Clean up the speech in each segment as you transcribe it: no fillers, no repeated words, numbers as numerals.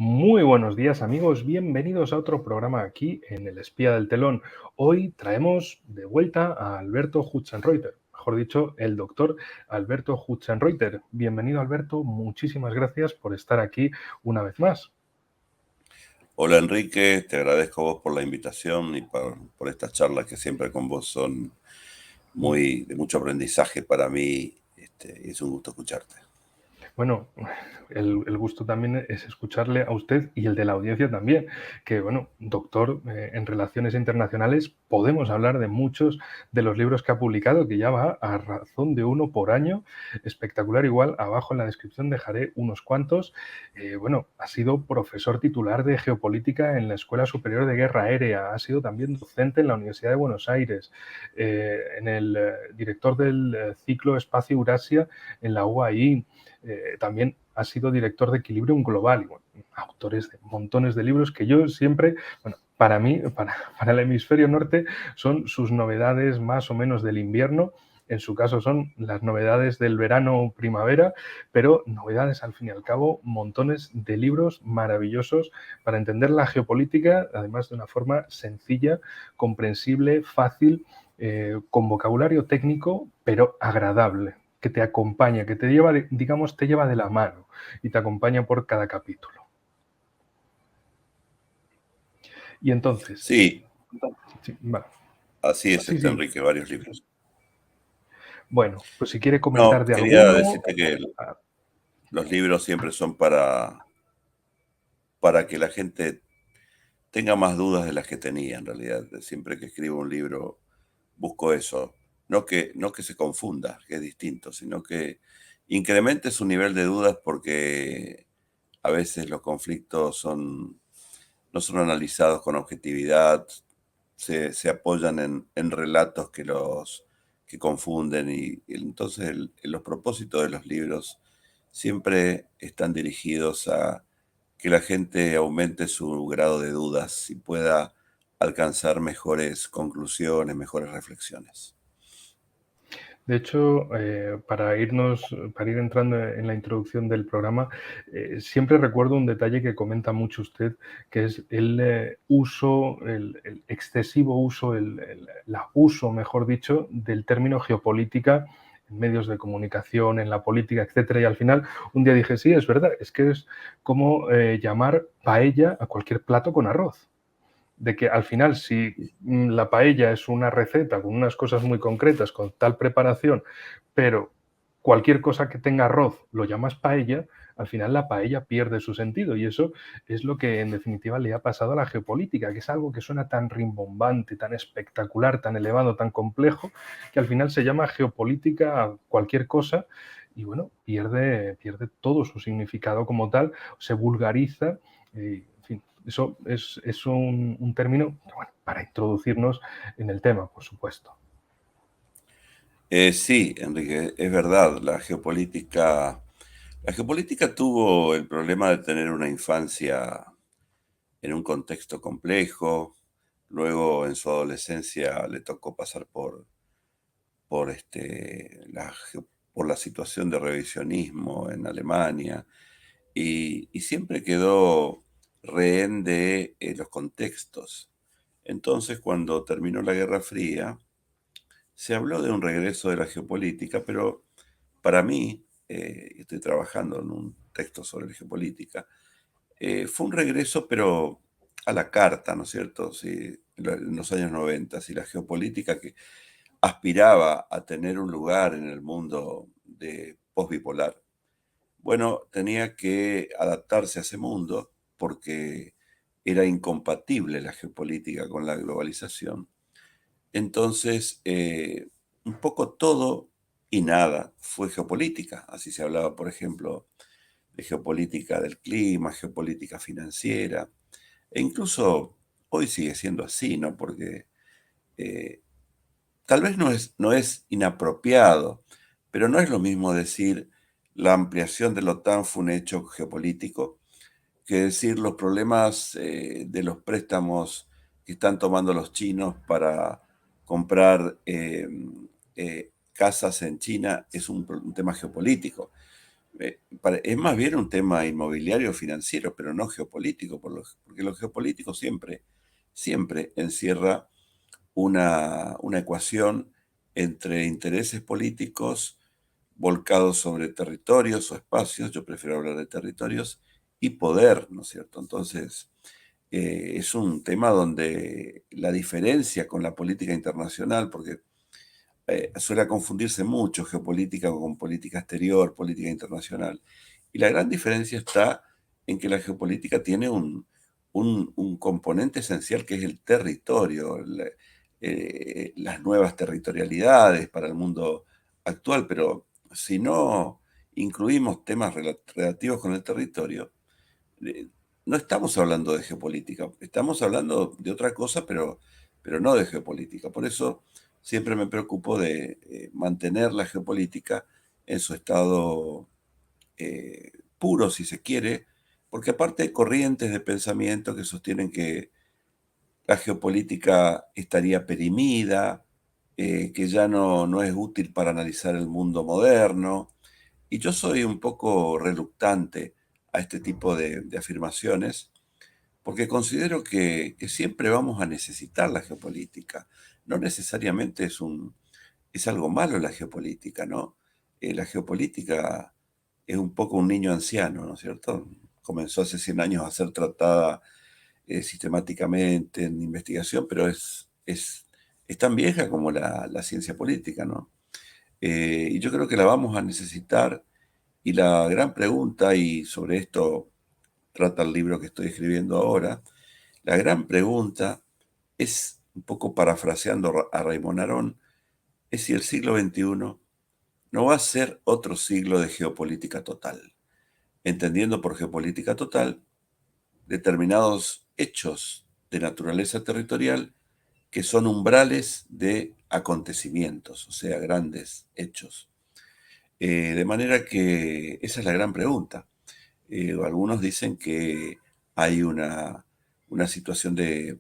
Muy buenos días amigos, bienvenidos a otro programa aquí en El Espía del Telón. Hoy traemos de vuelta a Alberto Hutzenreuter, mejor dicho, el doctor Alberto Hutzenreuter. Bienvenido Alberto, muchísimas gracias por estar aquí una vez más. Hola Enrique, te agradezco a vos por la invitación y por estas charlas que siempre con vos son de mucho aprendizaje para mí, y es un gusto escucharte. Bueno, el gusto también es escucharle a usted y el de la audiencia también, que bueno, doctor en Relaciones Internacionales, podemos hablar de muchos de los libros que ha publicado, que ya va a razón de uno por año, espectacular igual, abajo en la descripción dejaré unos cuantos. Bueno, ha sido profesor titular de Geopolítica en la Escuela Superior de Guerra Aérea, ha sido también docente en la Universidad de Buenos Aires, en el director del ciclo Espacio Eurasia en la UAI, también ha sido director de Equilibrium Global y bueno, autores de montones de libros que yo siempre, bueno, para mí, para el hemisferio norte, son sus novedades más o menos del invierno. En su caso son las novedades del verano primavera, pero novedades al fin y al cabo, montones de libros maravillosos para entender la geopolítica, además de una forma sencilla, comprensible, fácil, con vocabulario técnico, pero agradable, que te acompaña, que te lleva, digamos, te lleva de la mano y te acompaña por cada capítulo. Y entonces, Sí, sí, va, así es, sí, sí. Enrique, varios libros. Bueno, pues si quiere comentar No, de quería alguno. decirte que Ah, los libros siempre son para que la gente tenga más dudas de las que tenía en realidad. Siempre que escribo un libro busco eso. No que se confunda, que es distinto, sino que incremente su nivel de dudas porque a veces los conflictos no son analizados con objetividad, se apoyan en relatos que confunden y entonces los propósitos de los libros siempre están dirigidos a que la gente aumente su grado de dudas y pueda alcanzar mejores conclusiones, mejores reflexiones. de hecho, para ir entrando en la introducción del programa, siempre recuerdo un detalle que comenta mucho usted, que es el uso, el excesivo uso, el abuso, mejor dicho, del término geopolítica en medios de comunicación, en la política, etcétera. Y al final, un día dije, sí, es verdad, es que es como llamar paella a cualquier plato con arroz, de que al final si la paella es una receta con unas cosas muy concretas, con tal preparación, pero cualquier cosa que tenga arroz lo llamas paella, al final la paella pierde su sentido y eso es lo que en definitiva le ha pasado a la geopolítica, que es algo que suena tan rimbombante, tan espectacular, tan elevado, tan complejo, que al final se llama geopolítica a cualquier cosa y bueno, pierde todo su significado como tal, se vulgariza, en fin, eso es un término, bueno, para introducirnos en el tema, por supuesto. Sí, Enrique, es verdad, la geopolítica tuvo el problema de tener una infancia en un contexto complejo, luego en su adolescencia le tocó pasar por, por la situación de revisionismo en Alemania y siempre quedó rehén de los contextos. Entonces, cuando terminó la Guerra Fría, se habló de un regreso de la geopolítica, pero para mí, estoy trabajando en un texto sobre geopolítica, fue un regreso, pero a la carta, ¿no es cierto? Sí, en los años 90, si la geopolítica que aspiraba a tener un lugar en el mundo de postbipolar, bueno, tenía que adaptarse a ese mundo porque era incompatible la geopolítica con la globalización. Entonces, un poco todo y nada fue geopolítica. Así se hablaba, por ejemplo, de geopolítica del clima, geopolítica financiera, e incluso hoy sigue siendo así, ¿no? Porque eh, tal vez no es inapropiado, pero no es lo mismo decir la ampliación de la OTAN fue un hecho geopolítico que decir los problemas de los préstamos que están tomando los chinos para comprar casas en China es un tema geopolítico. Es más bien un tema inmobiliario financiero, pero no geopolítico, porque lo geopolítico siempre encierra una ecuación entre intereses políticos volcados sobre territorios o espacios, yo prefiero hablar de territorios, y poder, ¿no es cierto? Entonces, es un tema donde la diferencia con la política internacional, porque suele confundirse mucho geopolítica con política exterior, política internacional. Y la gran diferencia está en que la geopolítica tiene un componente esencial que es el territorio, las nuevas territorialidades para el mundo actual, pero si no incluimos temas relativos con el territorio, eh, no estamos hablando de geopolítica, estamos hablando de otra cosa, pero no de geopolítica. Por eso siempre me preocupo de mantener la geopolítica en su estado puro, si se quiere, porque aparte hay corrientes de pensamiento que sostienen que la geopolítica estaría perimida, que ya no es útil para analizar el mundo moderno. Y yo soy un poco reluctante a este tipo de afirmaciones, porque considero que siempre vamos a necesitar la geopolítica. No necesariamente es algo malo la geopolítica, ¿no? La geopolítica es un poco un niño anciano, ¿no es cierto? Comenzó hace 100 años a ser tratada sistemáticamente en investigación, pero es tan vieja como la ciencia política, ¿no? Y yo creo que la vamos a necesitar. Y la gran pregunta, y sobre esto trata el libro que estoy escribiendo ahora, la gran pregunta es, un poco parafraseando a Raymond Aron, es si el siglo XXI no va a ser otro siglo de geopolítica total, entendiendo por geopolítica total determinados hechos de naturaleza territorial que son umbrales de acontecimientos, o sea, grandes hechos. De manera que esa es la gran pregunta. Algunos dicen que hay una situación de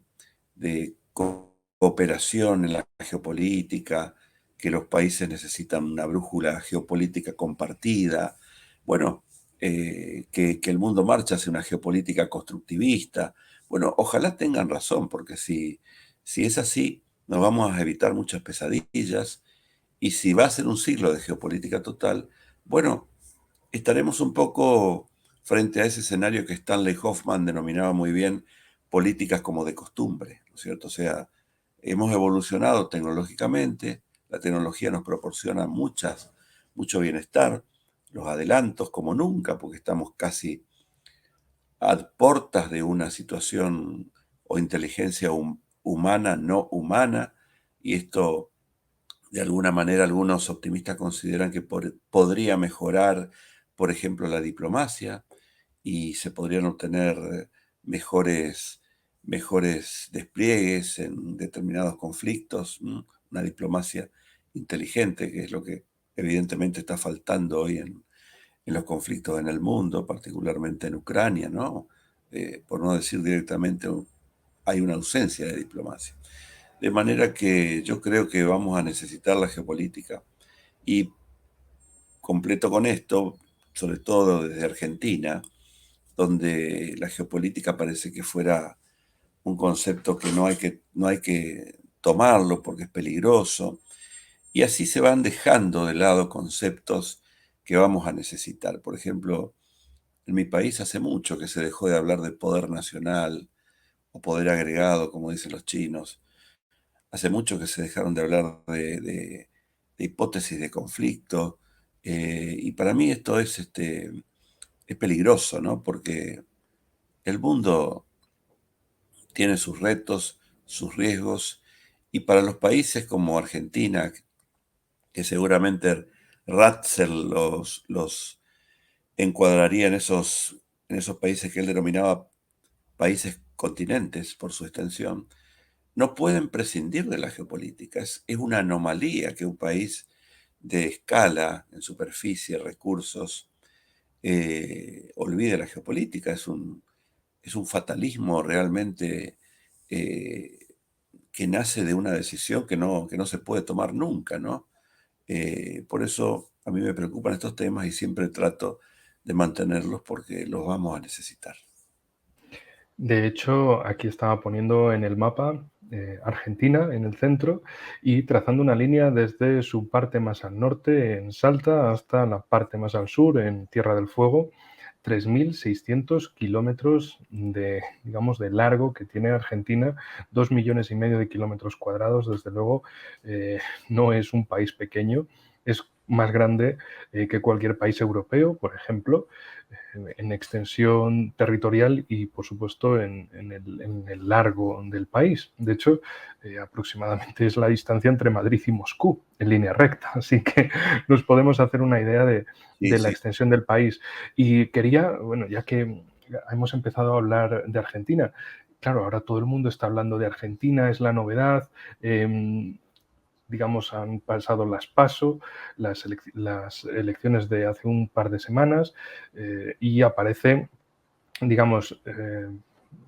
cooperación en la geopolítica, que los países necesitan una brújula geopolítica compartida. Bueno, que el mundo marcha hacia una geopolítica constructivista. Bueno, ojalá tengan razón, porque si es así, nos vamos a evitar muchas pesadillas. Y si va a ser un siglo de geopolítica total, bueno, estaremos un poco frente a ese escenario que Stanley Hoffman denominaba muy bien políticas como de costumbre, ¿no es cierto? O sea, hemos evolucionado tecnológicamente, la tecnología nos proporciona mucho bienestar, los adelantos como nunca, porque estamos casi a portas de una situación o inteligencia humana, no humana, y esto de alguna manera algunos optimistas consideran que podría mejorar, por ejemplo, la diplomacia y se podrían obtener mejores despliegues en determinados conflictos, una diplomacia inteligente, que es lo que evidentemente está faltando hoy en los conflictos en el mundo, particularmente en Ucrania, ¿no? Por no decir directamente, hay una ausencia de diplomacia. De manera que yo creo que vamos a necesitar la geopolítica. Y completo con esto, sobre todo desde Argentina, donde la geopolítica parece que fuera un concepto que no hay que tomarlo porque es peligroso. Y así se van dejando de lado conceptos que vamos a necesitar. Por ejemplo, en mi país hace mucho que se dejó de hablar de poder nacional o poder agregado, como dicen los chinos. Hace mucho que se dejaron de hablar de hipótesis de conflicto. Y para mí esto es peligroso, ¿no? Porque el mundo tiene sus retos, sus riesgos, y para los países como Argentina, que seguramente Ratzel los encuadraría en esos países que él denominaba países continentes por su extensión, no pueden prescindir de la geopolítica. Es una anomalía que un país de escala, en superficie, recursos, olvide la geopolítica. Es un fatalismo realmente eh, que nace de una decisión que no se puede tomar nunca, ¿no? Por eso a mí me preocupan estos temas y siempre trato de mantenerlos porque los vamos a necesitar. De hecho, aquí estaba poniendo en el mapa Argentina en el centro y trazando una línea desde su parte más al norte, en Salta, hasta la parte más al sur, en Tierra del Fuego, 3.600 kilómetros de, digamos, de largo que tiene Argentina, 2,5 millones de kilómetros cuadrados. Desde luego, no es un país pequeño, es más grande que cualquier país europeo, por ejemplo, en extensión territorial y, por supuesto, en el largo del país. De hecho, aproximadamente es la distancia entre Madrid y Moscú, en línea recta. Así que nos podemos hacer una idea Sí, de la sí. extensión del país. Y quería, bueno, ya que hemos empezado a hablar de Argentina, claro, ahora todo el mundo está hablando de Argentina, es la novedad. Digamos, han pasado las PASO, las elecciones de hace un par de semanas, y aparece, digamos,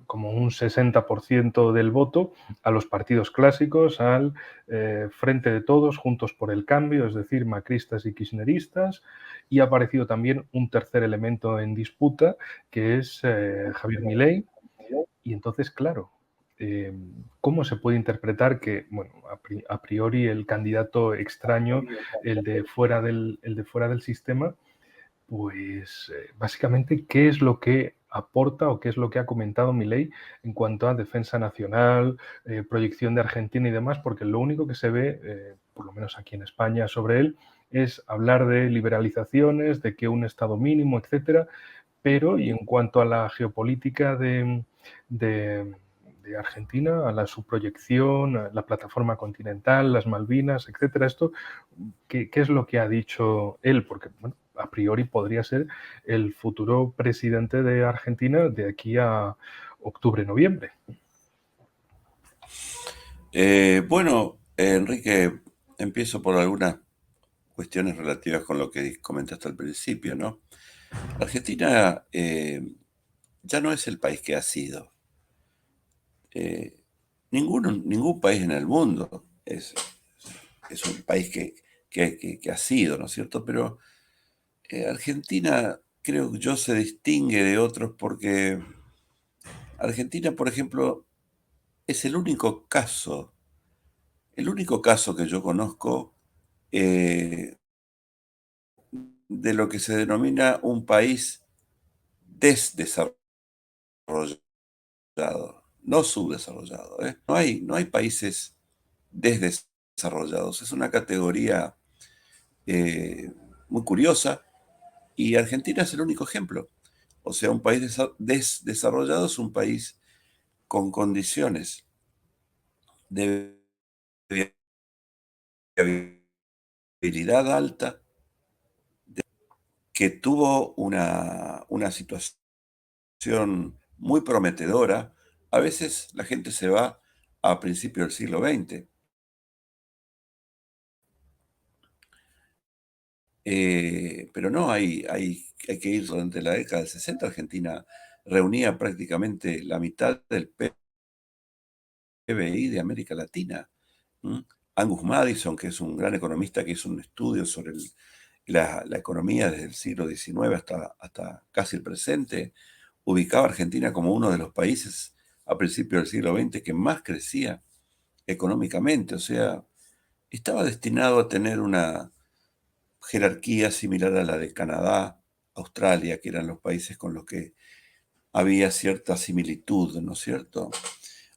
como un 60% del voto a los partidos clásicos, al Frente de Todos, Juntos por el Cambio, es decir, macristas y kirchneristas, y ha aparecido también un tercer elemento en disputa, que es Javier Milei, y entonces, claro, ¿cómo se puede interpretar que, bueno, a priori el candidato extraño, el de fuera del sistema, pues básicamente, ¿qué es lo que aporta o qué es lo que ha comentado Milei en cuanto a defensa nacional, proyección de Argentina y demás? Porque lo único que se ve, por lo menos aquí en España, sobre él, es hablar de liberalizaciones, de que un Estado mínimo, etcétera, pero y en cuanto a la geopolítica de, de Argentina, a su proyección, a la plataforma continental, las Malvinas, etcétera, esto, ¿qué es lo que ha dicho él? Porque, bueno, a priori podría ser el futuro presidente de Argentina de aquí a octubre-noviembre. Bueno, Enrique, empiezo por algunas cuestiones relativas con lo que comentaste al principio, ¿no? Argentina ya no es el país que ha sido. Eh, ningún país en el mundo es un país que ha sido, ¿no es cierto? Pero Argentina, creo que yo, se distingue de otros porque Argentina, por ejemplo, es el único caso que yo conozco eh, de lo que se denomina un país desdesarrollado, no subdesarrollado, ¿eh? No hay países desdesarrollados. Es una categoría eh, muy curiosa y Argentina es el único ejemplo. O sea, un país desdesarrollado es un país con condiciones de viabilidad alta, que tuvo una situación muy prometedora. A veces la gente se va a principios del siglo XX, pero no, hay que ir durante la década del 60. Argentina reunía prácticamente la mitad del PBI de América Latina. ¿Mm? Angus Madison, que es un gran economista que hizo un estudio sobre la economía desde el siglo XIX hasta casi el presente, ubicaba a Argentina como uno de los países a principios del siglo XX que más crecía económicamente. O sea, estaba destinado a tener una jerarquía similar a la de Canadá, Australia, que eran los países con los que había cierta similitud, ¿no es cierto?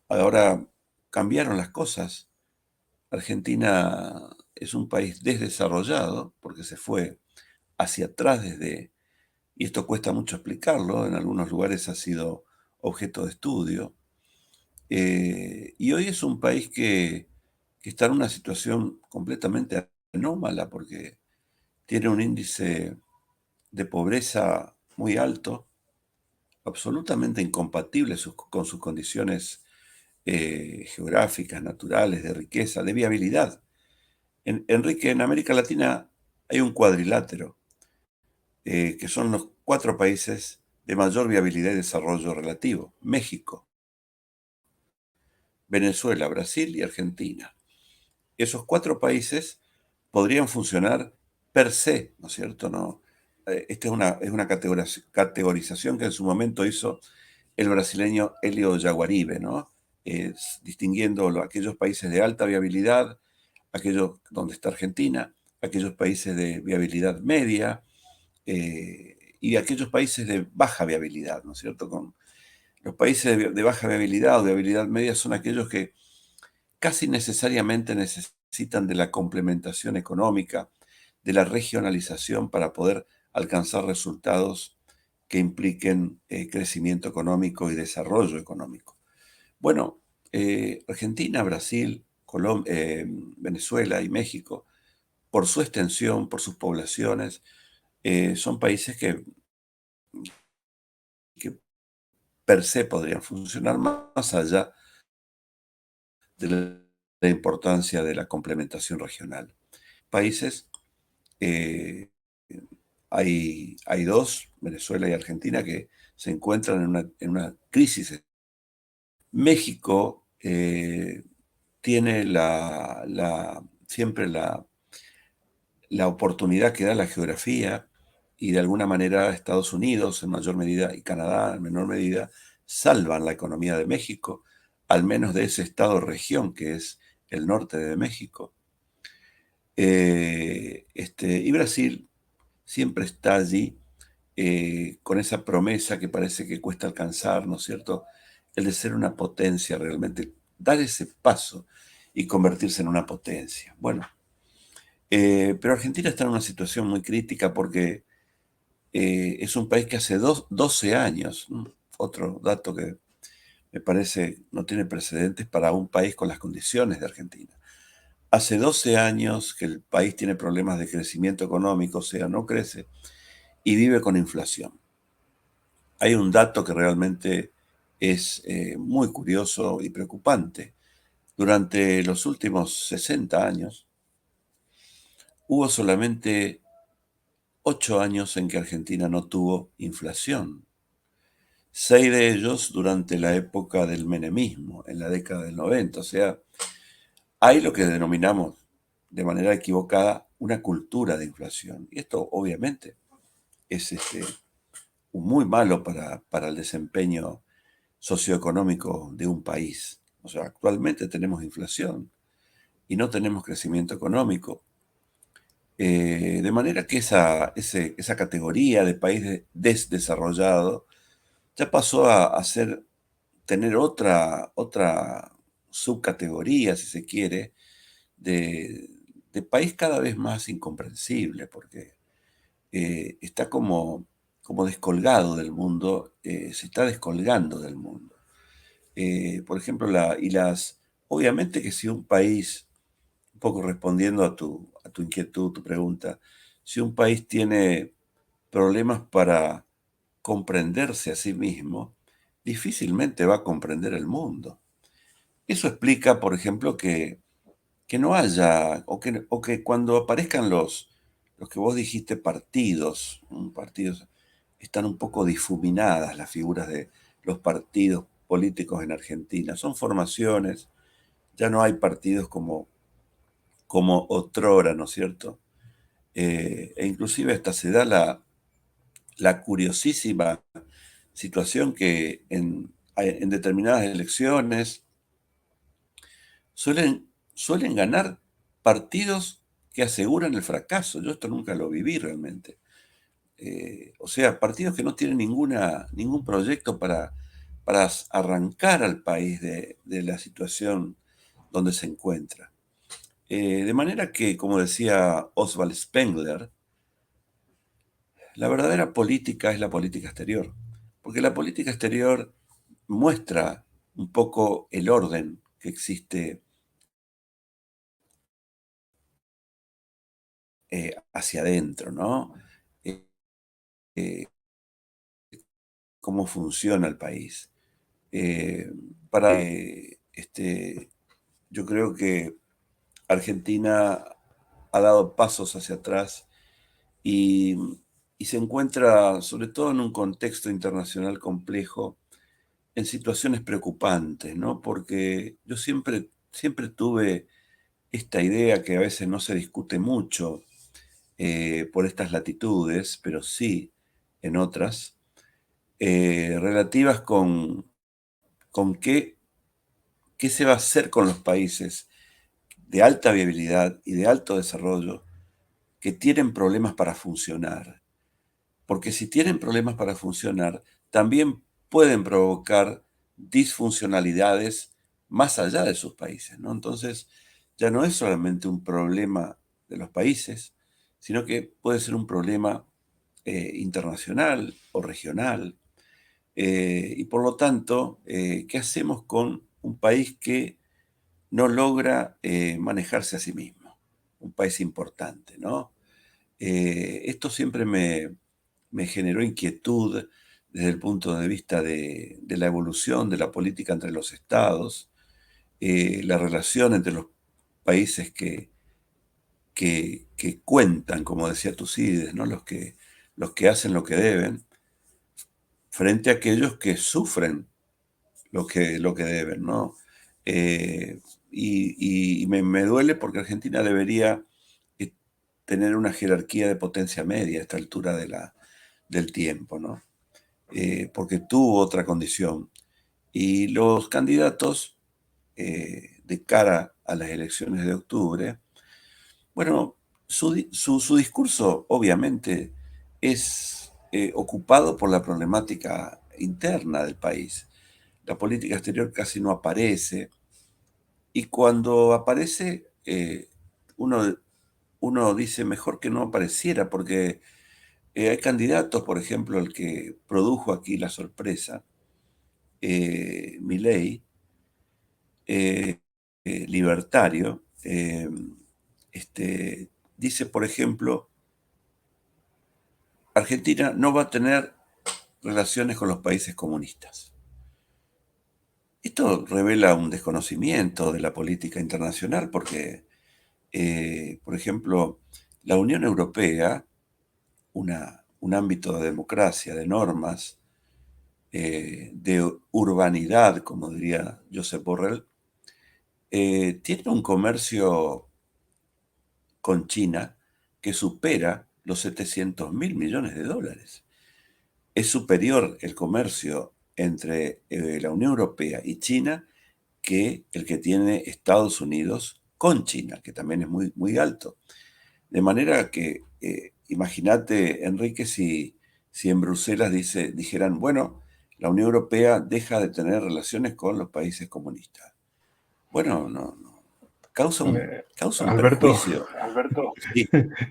Ahora cambiaron las cosas. Argentina es un país desdesarrollado porque se fue hacia atrás y esto cuesta mucho explicarlo, en algunos lugares ha sido objeto de estudio, y hoy es un país que está en una situación completamente anómala porque tiene un índice de pobreza muy alto, absolutamente incompatible con sus condiciones geográficas, naturales, de riqueza, de viabilidad. Enrique, en América Latina hay un cuadrilátero, que son los 4 países de mayor viabilidad y desarrollo relativo: México, Venezuela, Brasil y Argentina. Esos 4 países podrían funcionar per se, ¿no es cierto? ¿No? Esta es una categorización que en su momento hizo el brasileño Hélio Jaguaribe, ¿no? Distinguiendo aquellos países de alta viabilidad, aquellos donde está Argentina, aquellos países de viabilidad media y aquellos países de baja viabilidad, ¿no es cierto? Los países de baja viabilidad o de viabilidad media son aquellos que casi necesariamente necesitan de la complementación económica, de la regionalización para poder alcanzar resultados que impliquen crecimiento económico y desarrollo económico. Bueno, Argentina, Brasil, Venezuela y México, por su extensión, por sus poblaciones, son países que per se podrían funcionar más allá de la importancia de la complementación regional. Países, eh, hay dos, Venezuela y Argentina, que se encuentran en una crisis. México tiene siempre la oportunidad que da la geografía y de alguna manera Estados Unidos en mayor medida y Canadá en menor medida salvan la economía de México, al menos de ese estado-región que es el norte de México. Y Brasil siempre está allí con esa promesa que parece que cuesta alcanzar, ¿no es cierto? El de ser una potencia realmente, dar ese paso y convertirse en una potencia. Bueno, pero Argentina está en una situación muy crítica porque es un país que hace 12 años, otro dato que me parece no tiene precedentes para un país con las condiciones de Argentina. Hace 12 años que el país tiene problemas de crecimiento económico, o sea, no crece y vive con inflación. Hay un dato que realmente es muy curioso y preocupante. Durante los últimos 60 años, hubo solamente 8 años en que Argentina no tuvo inflación. 6 de ellos durante la época del menemismo, en la década del 90. O sea, hay lo que denominamos de manera equivocada una cultura de inflación. Y esto obviamente es muy malo para el desempeño socioeconómico de un país. O sea, actualmente tenemos inflación y no tenemos crecimiento económico. De manera que esa categoría de país desdesarrollado ya pasó tener otra subcategoría, si se quiere, de país cada vez más incomprensible, porque está como descolgado del mundo, se está descolgando del mundo. Por ejemplo, obviamente que si un país, un poco respondiendo a tu inquietud, tu pregunta, si un país tiene problemas para comprenderse a sí mismo, difícilmente va a comprender el mundo. Eso explica, por ejemplo, que no haya, o que cuando aparezcan los que vos dijiste partidos, están un poco difuminadas las figuras de los partidos políticos en Argentina. Son formaciones, ya no hay partidos como otrora, ¿no es cierto? E inclusive hasta se da la curiosísima situación que en determinadas elecciones suelen ganar partidos que aseguran el fracaso. Yo esto nunca lo viví realmente. O sea, partidos que no tienen ningún proyecto para arrancar al país de la situación donde se encuentra. De manera que, como decía Oswald Spengler, la verdadera política es la política exterior, porque la política exterior muestra un poco el orden que existe hacia adentro, ¿no? Eh, eh, cómo funciona el país. Eh, yo creo que Argentina ha dado pasos hacia atrás y, y se encuentra, sobre todo en un contexto internacional complejo, en situaciones preocupantes, ¿no? Porque yo siempre tuve esta idea que a veces no se discute mucho por estas latitudes, pero sí en otras, relativas con qué se va a hacer con los países de alta viabilidad y de alto desarrollo que tienen problemas para funcionar. Porque si tienen problemas para funcionar, también pueden provocar disfuncionalidades más allá de sus países, ¿no? Entonces, ya no es solamente un problema de los países, sino que puede ser un problema internacional o regional. Y por lo tanto, ¿qué hacemos con un país que no logra manejarse a sí mismo? Un país importante, ¿no? Esto siempre me generó inquietud desde el punto de vista de la evolución de la política entre los estados, la relación entre los países que cuentan, como decía Tucídides, ¿no? Los que hacen lo que deben, frente a aquellos que sufren lo que deben, ¿no? Eh, y me duele porque Argentina debería eh, tener una jerarquía de potencia media a esta altura del tiempo, ¿no? Porque tuvo otra condición. Y los candidatos, de cara a las elecciones de octubre, bueno, su discurso obviamente es ocupado por la problemática interna del país. La política exterior casi no aparece y cuando aparece uno, uno dice mejor que no apareciera porque hay candidatos, por ejemplo, el que produjo aquí la sorpresa, Milei, eh, libertario, dice, por ejemplo, Argentina no va a tener relaciones con los países comunistas. Esto revela un desconocimiento de la política internacional porque, por ejemplo, la Unión Europea, un ámbito de democracia, de normas, de urbanidad, como diría Josep Borrell, tiene un comercio con China que supera los 700.000 millones de dólares. Es superior el comercio entre la Unión Europea y China que el que tiene Estados Unidos con China, que también es muy, muy alto. De manera que, imagínate, Enrique, si en Bruselas dijeran, bueno, la Unión Europea deja de tener relaciones con los países comunistas. Bueno, no, Eh, causa un Alberto, perjuicio. Sí,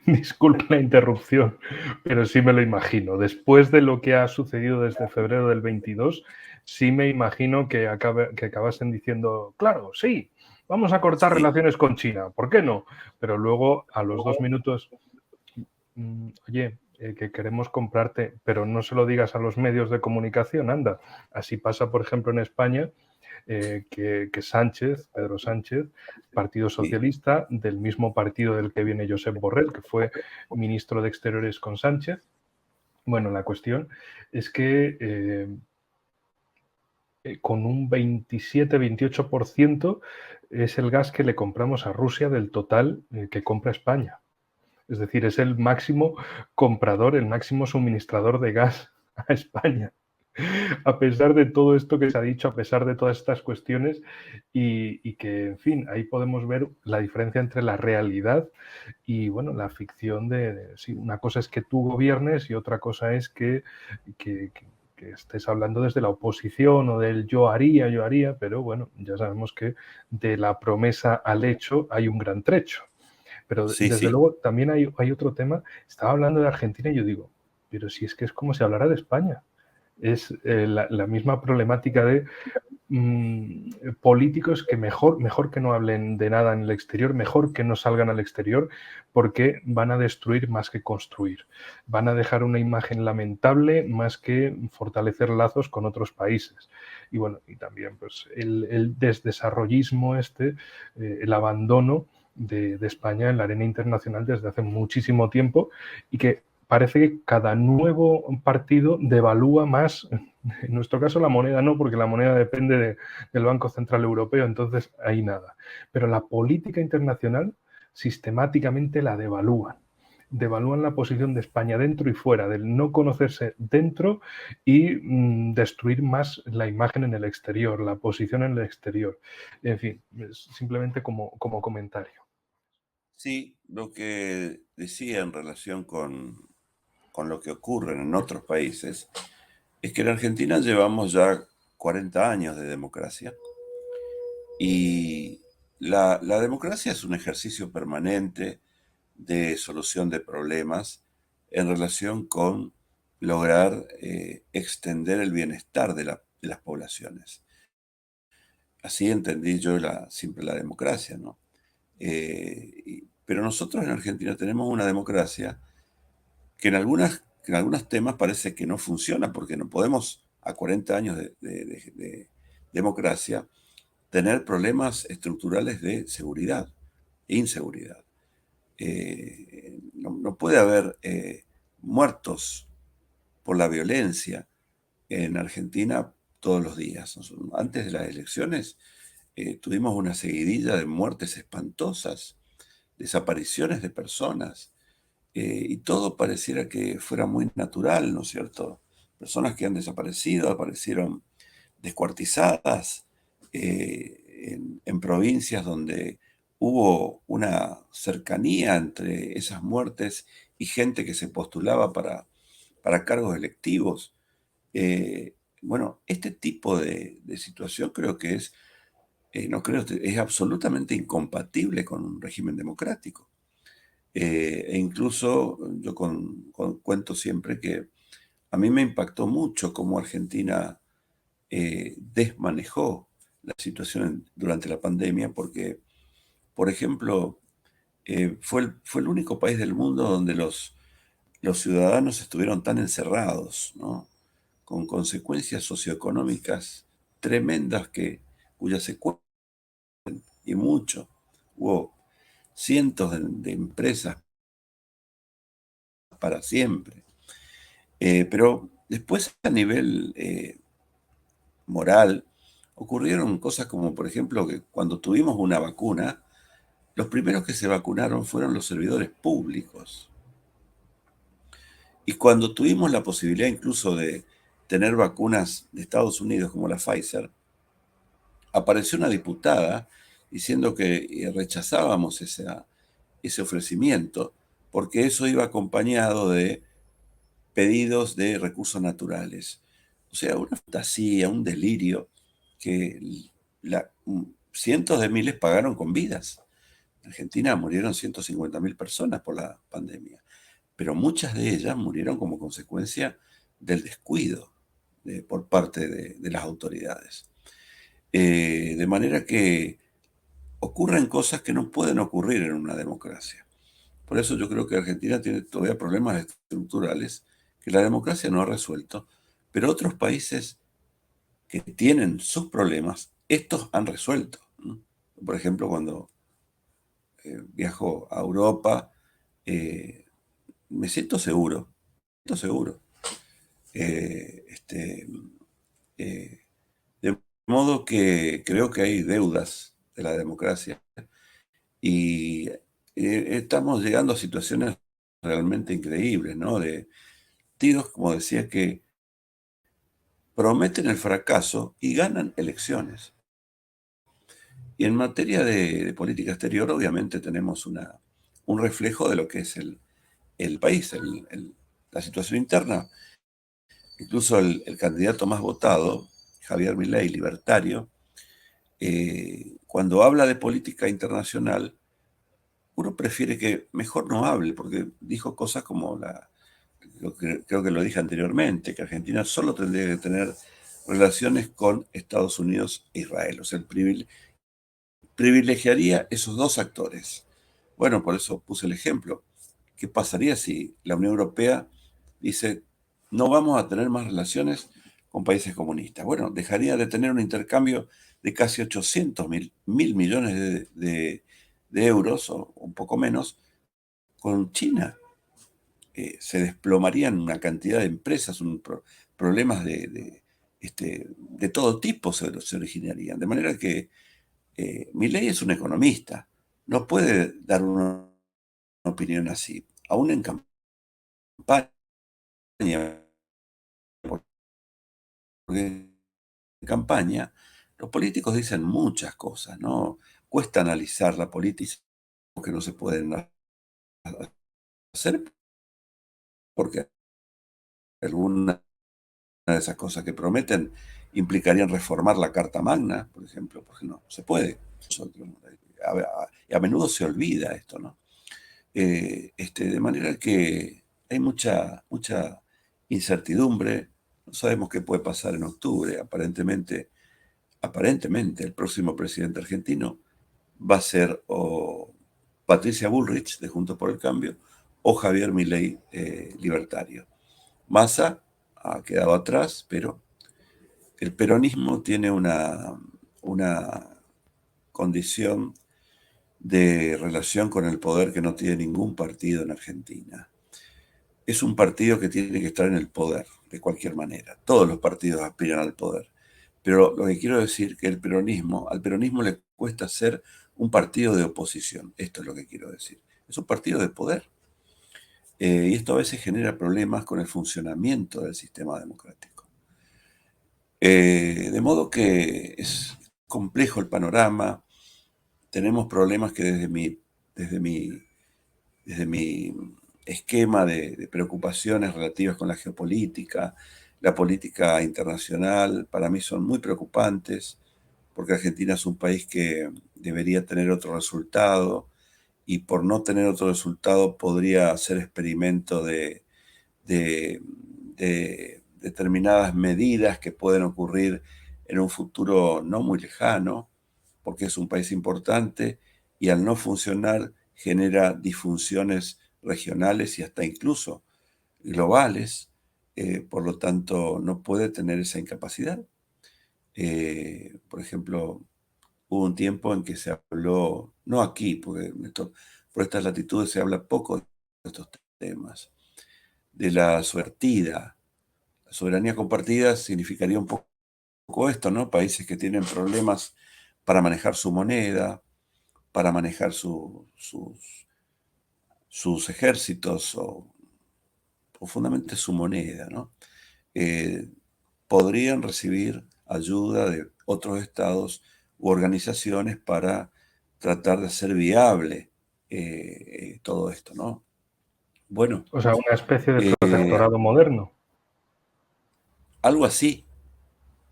disculpe la interrupción, pero sí me lo imagino. Después de lo que ha sucedido desde febrero del 22, sí me imagino que acabasen diciendo, claro, sí, vamos a cortar sí, relaciones con China, ¿por qué no? Pero luego, a los 2 minutos, oye, que queremos comprarte, pero no se lo digas a los medios de comunicación, anda. Así pasa, por ejemplo, en España, que Sánchez, Pedro Sánchez, Partido sí. Socialista, del mismo partido del que viene Josep Borrell, que fue ministro de Exteriores con Sánchez. Bueno, la cuestión es que con un 27-28% es el gas que le compramos a Rusia del total que compra España. Es decir, es el máximo comprador, el máximo suministrador de gas a España. A pesar de todo esto que se ha dicho, a pesar de todas estas cuestiones y que, en fin, ahí podemos ver la diferencia entre la realidad y, bueno, la ficción sí, una cosa es que tú gobiernes y otra cosa es que, que estés hablando desde la oposición o del yo haría, pero bueno, ya sabemos que de la promesa al hecho hay un gran trecho. Pero Sí, desde sí. luego también hay otro tema. Estaba hablando de Argentina y yo digo, pero si es que es como si hablara de España. Es la misma problemática de políticos que mejor que no hablen de nada en el exterior, mejor que no salgan al exterior, porque van a destruir más que construir. Van a dejar una imagen lamentable más que fortalecer lazos con otros países. Y bueno, y también pues el desdesarrollismo el abandono de España en la arena internacional desde hace muchísimo tiempo y que parece que cada nuevo partido devalúa más, en nuestro caso la moneda no, porque la moneda depende del Banco Central Europeo, entonces ahí nada. Pero la política internacional sistemáticamente la devalúan. Devalúan la posición de España dentro y fuera, del no conocerse dentro y destruir más la imagen en el exterior, la posición en el exterior. En fin, simplemente como comentario. Sí, lo que decía en relación con lo que ocurre en otros países es que en Argentina llevamos ya 40 años de democracia y la democracia es un ejercicio permanente de solución de problemas en relación con lograr extender el bienestar de las poblaciones. Así entendí yo siempre la democracia, ¿no? Pero nosotros en Argentina tenemos una democracia que en algunos temas parece que no funciona, porque no podemos, a 40 años de democracia, tener problemas estructurales de seguridad e inseguridad. No puede haber muertos por la violencia en Argentina todos los días. Antes de las elecciones tuvimos una seguidilla de muertes espantosas, desapariciones de personas, y todo pareciera que fuera muy natural, ¿no es cierto? Personas que han desaparecido, aparecieron descuartizadas en provincias donde hubo una cercanía entre esas muertes y gente que se postulaba para cargos electivos. Bueno, este tipo de situación creo que no creo, es absolutamente incompatible con un régimen democrático. E incluso yo cuento siempre que a mí me impactó mucho cómo Argentina desmanejó la situación durante la pandemia, porque, por ejemplo, fue el único país del mundo donde los ciudadanos estuvieron tan encerrados, ¿no? Con consecuencias socioeconómicas tremendas cuyas secuelas, y mucho, hubo cientos de empresas para siempre. Pero después a nivel moral, ocurrieron cosas como, por ejemplo, que cuando tuvimos una vacuna, los primeros que se vacunaron fueron los servidores públicos. Y cuando tuvimos la posibilidad incluso de tener vacunas de Estados Unidos como la Pfizer, apareció una diputada diciendo que rechazábamos ese ofrecimiento porque eso iba acompañado de pedidos de recursos naturales. O sea, una fantasía, un delirio que cientos de miles pagaron con vidas. En Argentina murieron 150.000 personas por la pandemia, pero muchas de ellas murieron como consecuencia del descuido por parte de las autoridades. De manera que ocurren cosas que no pueden ocurrir en una democracia. Por eso yo creo que Argentina tiene todavía problemas estructurales que la democracia no ha resuelto, pero otros países que tienen sus problemas, estos han resuelto, ¿no? Por ejemplo, cuando viajo a Europa, eh, me siento seguro. Este, eh, de modo que creo que hay deudas de la democracia y estamos llegando a situaciones realmente increíbles, ¿no? De partidos, como decía, que prometen el fracaso y ganan elecciones. Y en materia de política exterior, obviamente tenemos un reflejo de lo que es el país, la situación interna. Incluso el candidato más votado, Javier Milei, libertario, cuando habla de política internacional, uno prefiere que mejor no hable, porque dijo cosas como creo que lo dije anteriormente, que Argentina solo tendría que tener relaciones con Estados Unidos e Israel. O sea, privilegiaría esos dos actores. Bueno, por eso puse el ejemplo. ¿Qué pasaría si la Unión Europea dice, no vamos a tener más relaciones con países comunistas? Bueno, dejaría de tener un intercambio de casi 800 mil millones de euros, o un poco menos, con China. se desplomarían una cantidad de empresas, problemas de todo tipo se originarían. De manera que Milei es un economista, no puede dar una opinión así, aún en campaña, porque en campaña los políticos dicen muchas cosas, ¿no? Cuesta analizar la política que no se pueden hacer porque alguna de esas cosas que prometen implicarían reformar la Carta Magna, por ejemplo, porque no se puede. A menudo se olvida esto, ¿no? De manera que hay mucha incertidumbre. No sabemos qué puede pasar en octubre. Aparentemente el próximo presidente argentino va a ser o Patricia Bullrich, de Juntos por el Cambio, o Javier Milei, libertario. Massa ha quedado atrás, pero el peronismo tiene una condición de relación con el poder que no tiene ningún partido en Argentina. Es un partido que tiene que estar en el poder, de cualquier manera. Todos los partidos aspiran al poder. Pero lo que quiero decir es que al peronismo le cuesta ser un partido de oposición. Esto es lo que quiero decir. Es un partido de poder. Y esto a veces genera problemas con el funcionamiento del sistema democrático. De modo que es complejo el panorama. Tenemos problemas que desde mi esquema de preocupaciones relativas con la geopolítica, la política internacional, para mí son muy preocupantes, porque Argentina es un país que debería tener otro resultado y por no tener otro resultado podría hacer experimento de determinadas medidas que pueden ocurrir en un futuro no muy lejano, porque es un país importante y al no funcionar genera disfunciones regionales y hasta incluso globales, por lo tanto no puede tener esa incapacidad. Por ejemplo, hubo un tiempo en que se habló, no aquí, porque por estas latitudes se habla poco de estos temas, de la suertida. La soberanía compartida significaría un poco esto, ¿no? Países que tienen problemas para manejar su moneda, para manejar sus ejércitos o fundamentalmente su moneda, ¿no? Eh, Podrían recibir ayuda de otros estados u organizaciones para tratar de hacer viable todo esto, ¿no? Bueno, O sea, una especie de eh, protectorado moderno. algo así.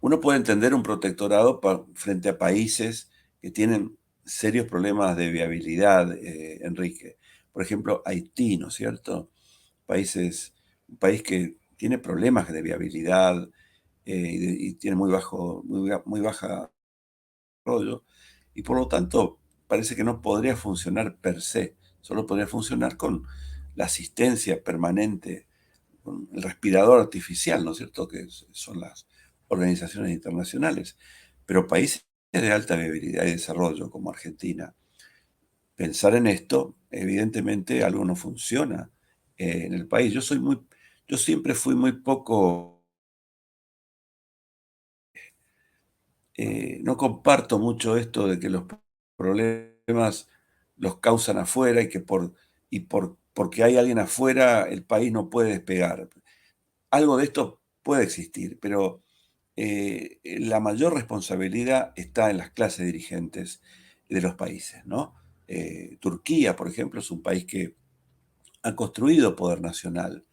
Uno puede entender un protectorado frente a países que tienen serios problemas de viabilidad, Enrique. Por ejemplo, Haití, ¿no es cierto? Un país que tiene problemas de viabilidad y tiene muy baja rollo, y por lo tanto parece que no podría funcionar per se, solo podría funcionar con la asistencia permanente, con el respirador artificial, ¿no es cierto?, que son las organizaciones internacionales. Pero países de alta viabilidad y desarrollo, como Argentina, pensar en esto, evidentemente algo no funciona en el país. Yo siempre fui muy poco, no comparto mucho esto de que los problemas los causan afuera y que porque hay alguien afuera el país no puede despegar. Algo de esto puede existir, pero la mayor responsabilidad está en las clases dirigentes de los países, ¿no? Turquía, por ejemplo, es un país que ha construido poder nacional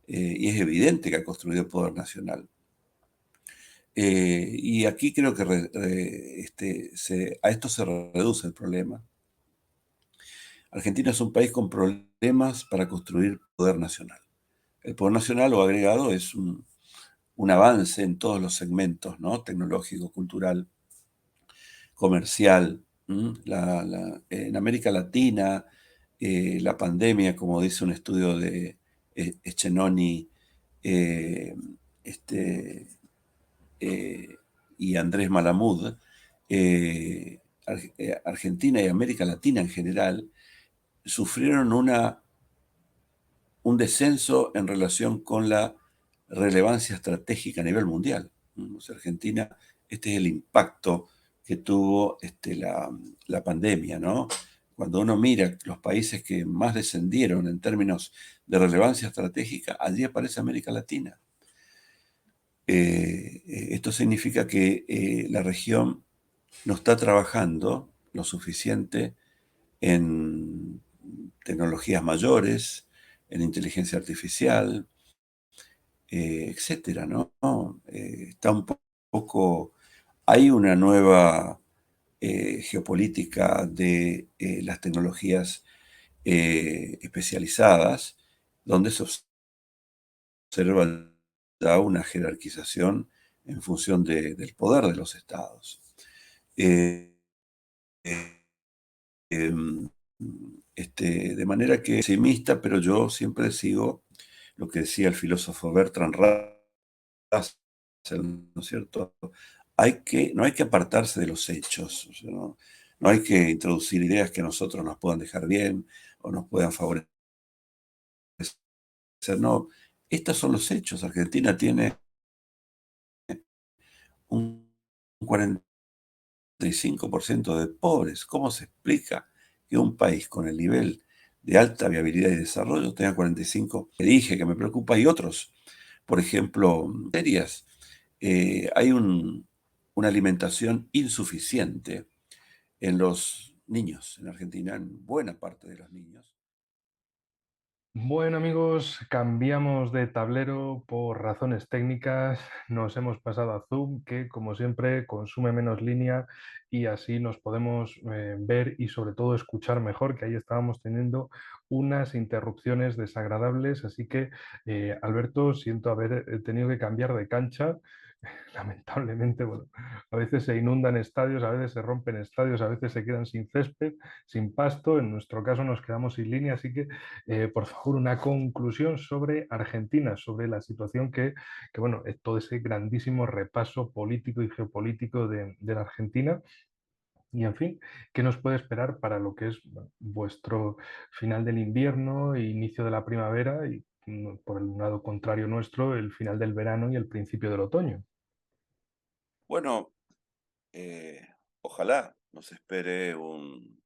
y es evidente que ha construido poder nacional. Y aquí creo que a esto se reduce el problema. Argentina es un país con problemas para construir poder nacional. El poder nacional o agregado es un avance en todos los segmentos, ¿no? Tecnológico, cultural, comercial. En América Latina, la pandemia, como dice un estudio de Echenoni, eh, este, eh, y Andrés Malamud, Argentina y América Latina en general sufrieron un descenso en relación con la relevancia estratégica a nivel mundial. O sea, Argentina, este es el impacto que tuvo la pandemia, ¿no? Cuando uno mira los países que más descendieron en términos de relevancia estratégica, allí aparece América Latina. Esto significa que la región no está trabajando lo suficiente en tecnologías mayores, en inteligencia artificial, etcétera, ¿no? Está un poco, hay una nueva geopolítica de las tecnologías especializadas, donde se observa ya una jerarquización en función del poder de los estados. Eh, eh, em, de manera que pesimista, pero yo siempre sigo lo que decía el filósofo Bertrand Russell, ¿no es cierto? No hay que apartarse de los hechos, o sea, no hay que introducir ideas que a nosotros nos puedan dejar bien o nos puedan favorecer. No, estos son los hechos. Argentina tiene un 45% de pobres. ¿Cómo se explica que un país con el nivel de alta viabilidad y desarrollo tenga 45? Que dije que me preocupa, y otros, por ejemplo, materias. Hay una alimentación insuficiente en los niños en Argentina, en buena parte de los niños. Bueno amigos, cambiamos de tablero por razones técnicas, nos hemos pasado a Zoom, que como siempre consume menos línea y así nos podemos ver y sobre todo escuchar mejor, que ahí estábamos teniendo unas interrupciones desagradables, así que Alberto, siento haber tenido que cambiar de cancha. Lamentablemente, bueno, a veces se inundan estadios, a veces se rompen estadios, a veces se quedan sin césped, sin pasto, en nuestro caso nos quedamos sin línea, así que por favor, una conclusión sobre Argentina, sobre la situación bueno, todo ese grandísimo repaso político y geopolítico de la Argentina. Y en fin, ¿qué nos puede esperar para lo que es bueno, vuestro final del invierno e inicio de la primavera y por el lado contrario nuestro, el final del verano y el principio del otoño? Bueno, ojalá nos espere un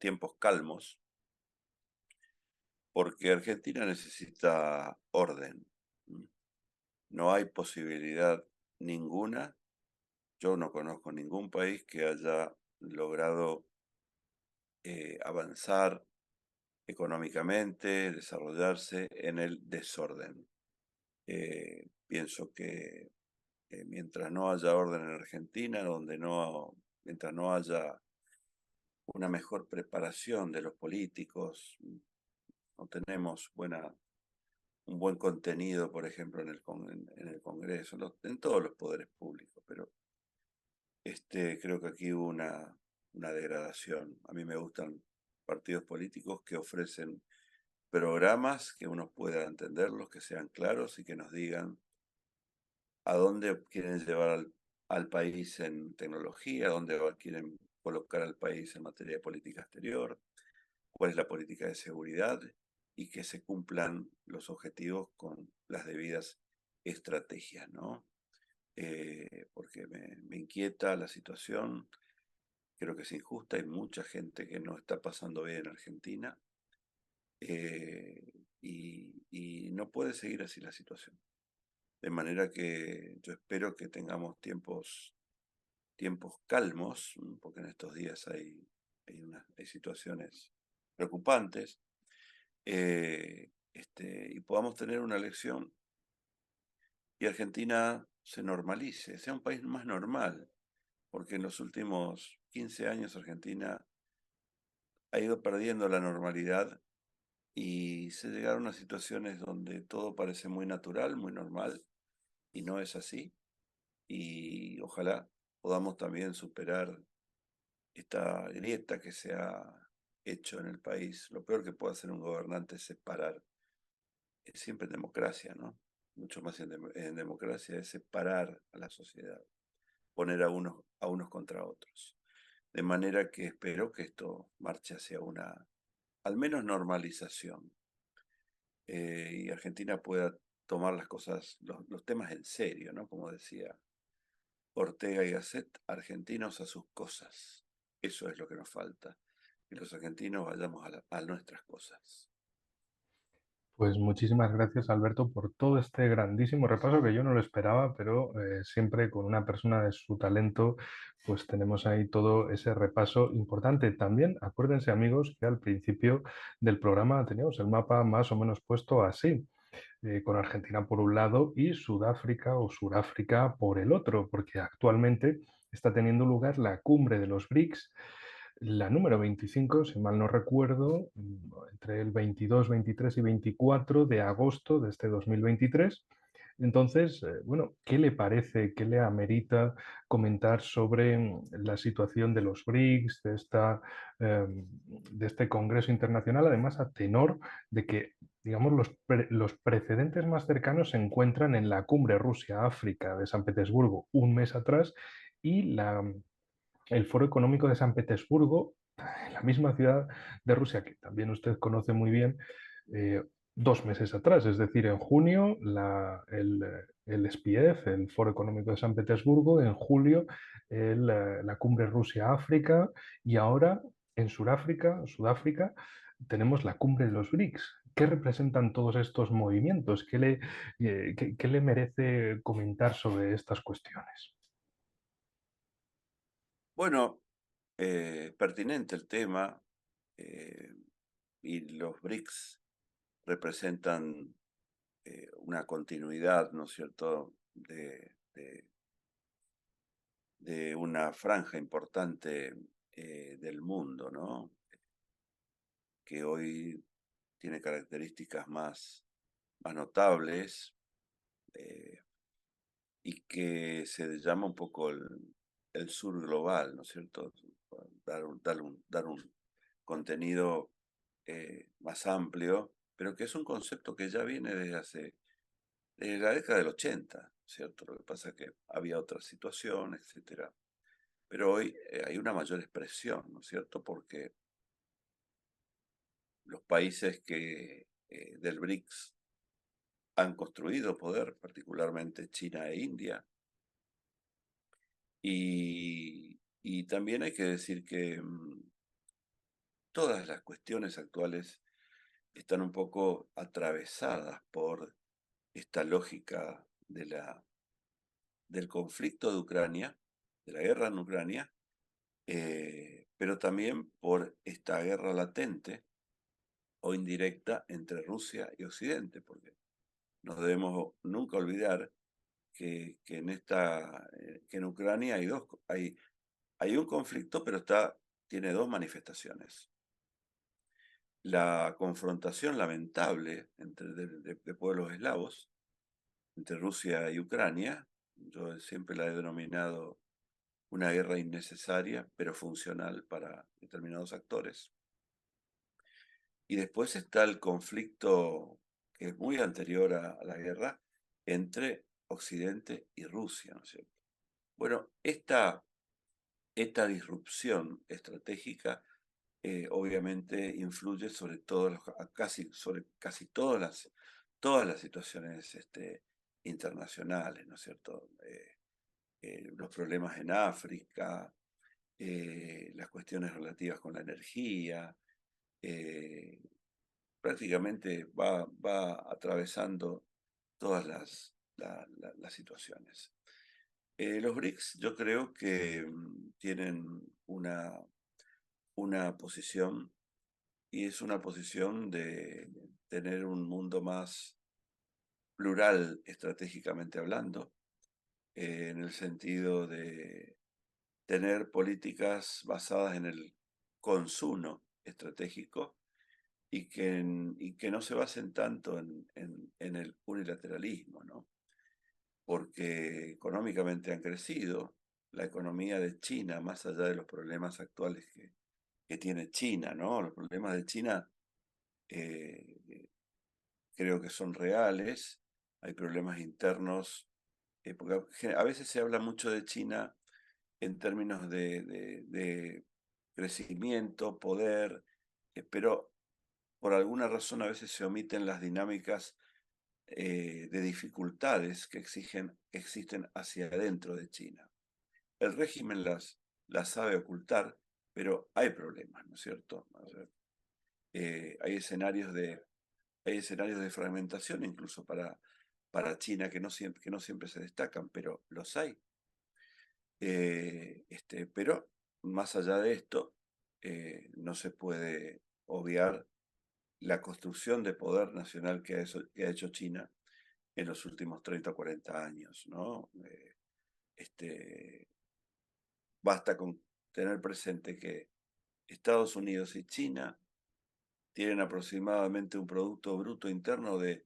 tiempos calmos, porque Argentina necesita orden. No hay posibilidad ninguna. Yo no conozco ningún país que haya logrado avanzar económicamente, desarrollarse en el desorden. Pienso que mientras no haya orden en Argentina, mientras no haya una mejor preparación de los políticos, no tenemos un buen contenido, por ejemplo, en el Congreso, en todos los poderes públicos, pero creo que aquí hubo una degradación. A mí me gustan partidos políticos que ofrecen programas que uno pueda entenderlos, que sean claros y que nos digan a dónde quieren llevar al país en tecnología, a dónde quieren colocar al país en materia de política exterior, cuál es la política de seguridad y que se cumplan los objetivos con las debidas estrategias, ¿no? Porque me inquieta la situación, creo que es injusta, hay mucha gente que no está pasando bien en Argentina y no puede seguir así la situación. De manera que yo espero que tengamos tiempos calmos, porque en estos días hay situaciones preocupantes, y podamos tener una elección y Argentina se normalice, sea un país más normal, porque en los últimos 15 años Argentina ha ido perdiendo la normalidad y se llegaron a situaciones donde todo parece muy natural, muy normal, y no es así. Y ojalá podamos también superar esta grieta que se ha hecho en el país. Lo peor que puede hacer un gobernante es separar. Es siempre en democracia, ¿no? Mucho más en democracia es separar a la sociedad, poner a unos contra otros. De manera que espero que esto marche hacia una, al menos normalización. y Argentina pueda tomar las cosas, los temas en serio, ¿no? Como decía Ortega y Gasset, argentinos a sus cosas. Eso es lo que nos falta, que los argentinos vayamos a nuestras cosas. Pues muchísimas gracias, Alberto, por todo este grandísimo repaso que yo no lo esperaba, pero siempre con una persona de su talento, pues tenemos ahí todo ese repaso importante. También acuérdense, amigos, que al principio del programa teníamos el mapa más o menos puesto así, con Argentina por un lado y Sudáfrica o Suráfrica por el otro, porque actualmente está teniendo lugar la cumbre de los BRICS, la número 25, si mal no recuerdo, entre el 22, 23 y 24 de agosto de este 2023. Entonces, bueno, ¿qué le parece, qué le amerita comentar sobre la situación de los BRICS, de este Congreso Internacional, además a tenor de que, digamos, los precedentes más cercanos se encuentran en la cumbre Rusia-África de San Petersburgo un mes atrás y el Foro Económico de San Petersburgo, en la misma ciudad de Rusia, que también usted conoce muy bien, 2 meses atrás, es decir, en junio el SPIEF, el Foro Económico de San Petersburgo, en julio la cumbre Rusia-África y ahora en Sudáfrica, tenemos la cumbre de los BRICS. ¿Qué representan todos estos movimientos? ¿Qué le merece comentar sobre estas cuestiones? Bueno, pertinente el tema, eh, y los BRICS representan una continuidad, ¿no es cierto?, de una franja importante del mundo, ¿no? Que hoy tiene características más notables, eh, y que se llama un poco el sur global, ¿no es cierto? Dar un contenido más amplio, pero que es un concepto que ya viene desde la década del 80, ¿cierto? Lo que pasa es que había otra situación, etcétera. Pero hoy hay una mayor expresión, ¿no es cierto? Porque los países del BRICS han construido poder, particularmente China e India, y también hay que decir que todas las cuestiones actuales están un poco atravesadas por esta lógica del conflicto de Ucrania, de la guerra en Ucrania, pero también por esta guerra latente o indirecta entre Rusia y Occidente, porque no debemos nunca olvidar que en Ucrania hay un conflicto, pero tiene dos manifestaciones. La confrontación lamentable de pueblos eslavos, entre Rusia y Ucrania. Yo siempre la he denominado una guerra innecesaria, pero funcional para determinados actores. Y después está el conflicto que es muy anterior a la guerra entre Occidente y Rusia, ¿no es cierto? Bueno, esta disrupción estratégica obviamente influye sobre sobre casi todas las situaciones internacionales, ¿no es cierto? Los problemas en África, las cuestiones relativas con la energía, eh, prácticamente va atravesando todas las situaciones. Los BRICS yo creo que tienen una posición, y es una posición de tener un mundo más plural estratégicamente hablando, en el sentido de tener políticas basadas en el consumo estratégico y que no se basen tanto en el unilateralismo, ¿no? Porque económicamente han crecido. La economía de China, más allá de los problemas actuales que tiene China, ¿no? Los problemas de China eh, creo que son reales. Hay problemas internos, porque a veces se habla mucho de China en términos de crecimiento, poder, pero por alguna razón a veces se omiten las dinámicas de dificultades que existen hacia adentro de China. El régimen las sabe ocultar, pero hay problemas, ¿no es cierto? O sea, hay escenarios de fragmentación incluso para China que no siempre se destacan, pero los hay. Pero más allá de esto, no se puede obviar la construcción de poder nacional que ha hecho China en los últimos 30 o 40 años, ¿no? Este, basta con tener presente que Estados Unidos y China tienen aproximadamente un Producto Bruto Interno de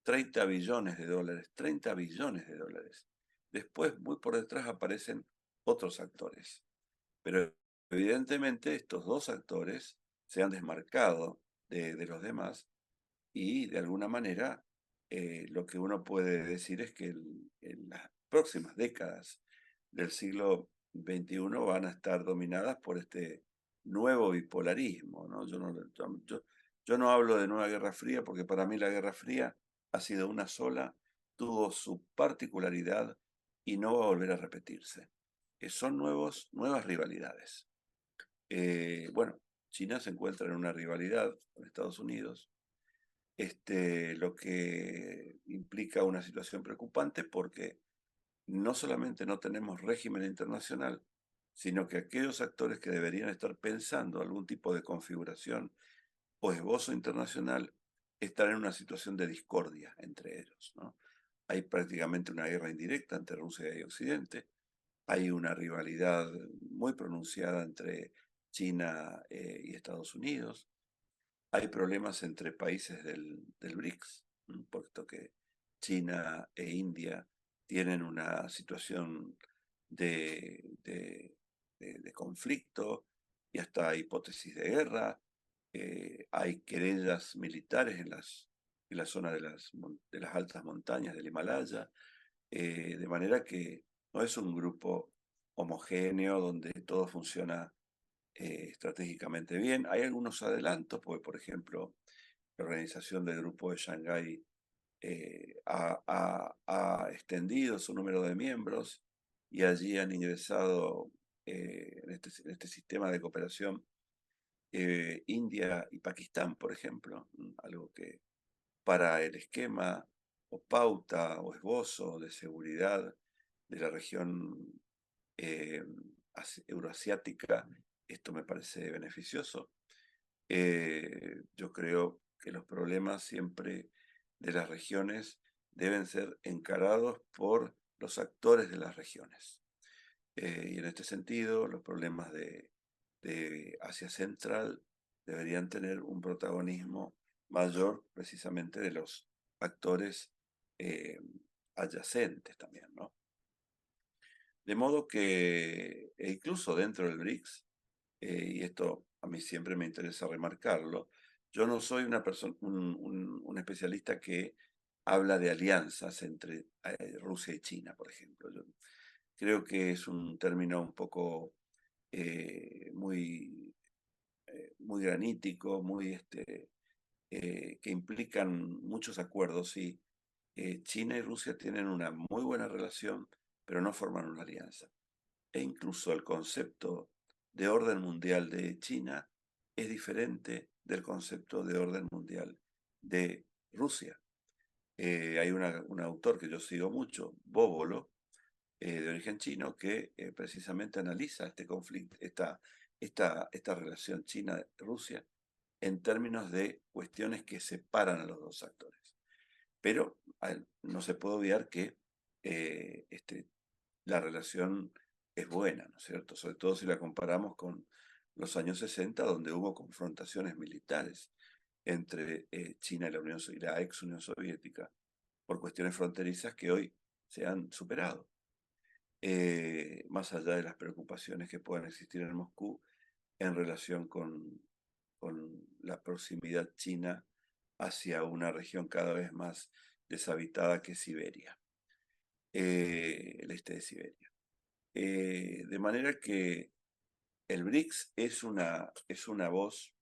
30 billones de dólares, 30 billones de dólares. Después, muy por detrás, aparecen otros actores. Pero evidentemente estos dos actores se han desmarcado de los demás y de alguna manera lo que uno puede decir es que en las próximas décadas del siglo XXI van a estar dominadas por este nuevo bipolarismo, ¿no? Yo no hablo de nueva Guerra Fría porque para mí la Guerra Fría ha sido una sola, tuvo su particularidad y no va a volver a repetirse. Son nuevas rivalidades. Bueno, China se encuentra en una rivalidad con Estados Unidos, lo que implica una situación preocupante porque no solamente no tenemos régimen internacional, sino que aquellos actores que deberían estar pensando algún tipo de configuración o esbozo internacional están en una situación de discordia entre ellos, ¿no? Hay prácticamente una guerra indirecta entre Rusia y Occidente, hay una rivalidad muy pronunciada entre China y Estados Unidos, hay problemas entre países del BRICS, puesto que China e India tienen una situación de conflicto y hasta hipótesis de guerra. Hay querellas militares en la zona de las altas montañas del Himalaya, de manera que no es un grupo homogéneo donde todo funciona estratégicamente bien. Hay algunos adelantos, porque por ejemplo, la organización del Grupo de Shanghái ha extendido su número de miembros y allí han ingresado en este sistema de cooperación India y Pakistán, por ejemplo, algo que para el esquema o pauta o esbozo de seguridad de la región eh, euroasiática, esto me parece beneficioso. Yo creo que los problemas siempre de las regiones deben ser encarados por los actores de las regiones. Y en este sentido, los problemas de Asia Central deberían tener un protagonismo mayor precisamente de los actores eh, adyacentes también, ¿no? De modo que, e incluso dentro del BRICS, y esto a mí siempre me interesa remarcarlo, yo no soy una persona, un especialista que habla de alianzas entre Rusia y China, por ejemplo. Yo creo que es un término un poco muy granítico, que implican muchos acuerdos y China y Rusia tienen una muy buena relación, pero no forman una alianza. E incluso el concepto de orden mundial de China es diferente del concepto de orden mundial de Rusia. Hay un autor que yo sigo mucho, Bóbolo, de origen chino, que precisamente analiza este conflicto, esta relación China-Rusia en términos de cuestiones que separan a los dos actores. Pero no se puede obviar que eh, este, la relación es buena, ¿no es cierto? Sobre todo si la comparamos con los años 60, donde hubo confrontaciones militares entre China y y la ex Unión Soviética por cuestiones fronterizas que hoy se han superado. Más allá de las preocupaciones que puedan existir en Moscú en relación con la proximidad china hacia una región cada vez más deshabitada que es Siberia, el este de Siberia. De manera que el BRICS es una voz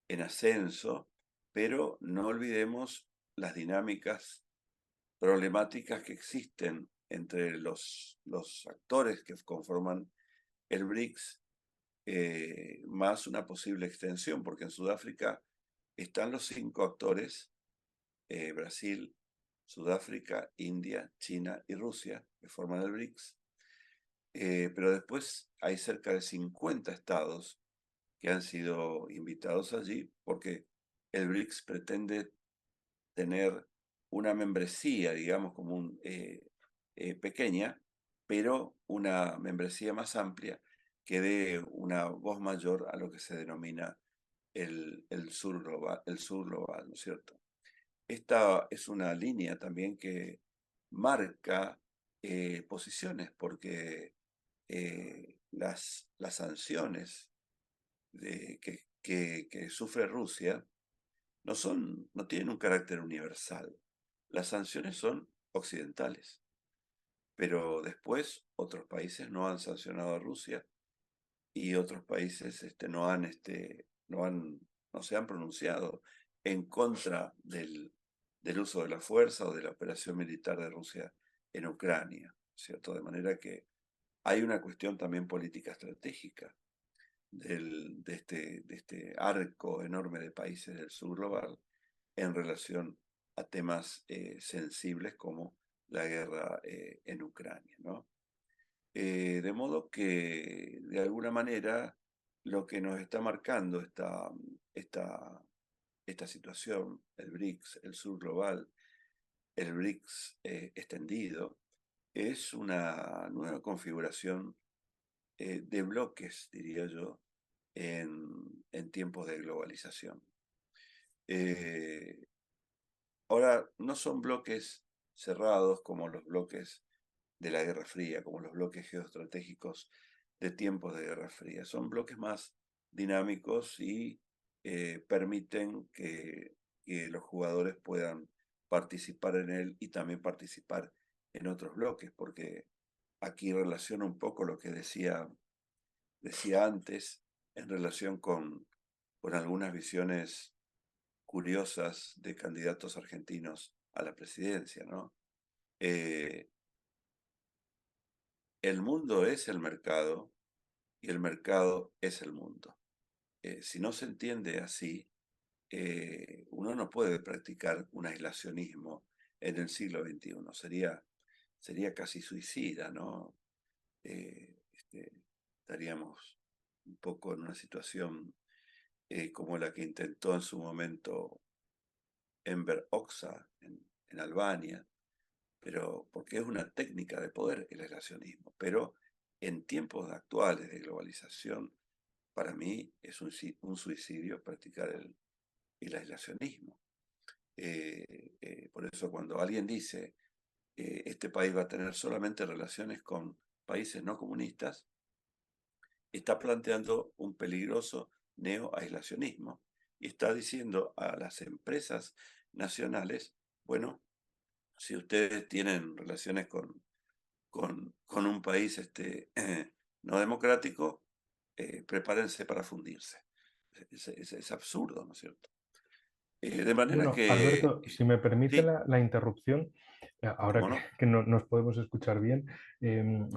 en ascenso, pero no olvidemos las dinámicas problemáticas que existen entre los actores que conforman el BRICS, más una posible extensión, porque en Sudáfrica están los 5 actores, Brasil, Sudáfrica, India, China y Rusia, que forman el BRICS, pero después hay cerca de 50 estados que han sido invitados allí porque el BRICS pretende tener una membresía, digamos, como pequeña, pero una membresía más amplia que dé una voz mayor a lo que se denomina el sur global, ¿no es cierto? Esta es una línea también que marca posiciones, porque las sanciones que sufre Rusia no tienen un carácter universal. Las sanciones son occidentales, pero después otros países no han sancionado a Rusia y otros países no se han pronunciado en contra del uso de la fuerza o de la operación militar de Rusia en Ucrania, ¿cierto? De manera que hay una cuestión también política estratégica de este arco enorme de países del sur global en relación a temas sensibles como la guerra en Ucrania, ¿no? De modo que, de alguna manera, lo que nos está marcando esta, esta situación, el BRICS, el sur global, el BRICS extendido, es una nueva configuración de bloques, diría yo, en tiempos de globalización. Eh, Ahora, no son bloques cerrados como los bloques de la Guerra Fría, como los bloques geoestratégicos de tiempos de Guerra Fría. Son bloques más dinámicos y permiten que los jugadores puedan participar en él y también participar en otros bloques, porque aquí relaciona un poco lo que decía antes en relación con algunas visiones curiosas de candidatos argentinos a la presidencia, ¿no? Eh, el mundo es el mercado y el mercado es el mundo. Si no se entiende así, uno no puede practicar un aislacionismo en el siglo XXI. Sería casi suicida, ¿no? Estaríamos un poco en una situación como la que intentó en su momento Enver Hoxha en Albania, pero porque es una técnica de poder el aislacionismo. Pero en tiempos actuales de globalización, para mí es un suicidio practicar el aislacionismo. Por eso cuando alguien dice este país va a tener solamente relaciones con países no comunistas, está planteando un peligroso neoaislacionismo y está diciendo a las empresas nacionales, bueno, si ustedes tienen relaciones con un país no democrático, prepárense para fundirse. Es absurdo, ¿no es cierto? De manera Bueno, que, Alberto, si me permite sí, la interrupción, ahora cómo no. que nos podemos escuchar bien,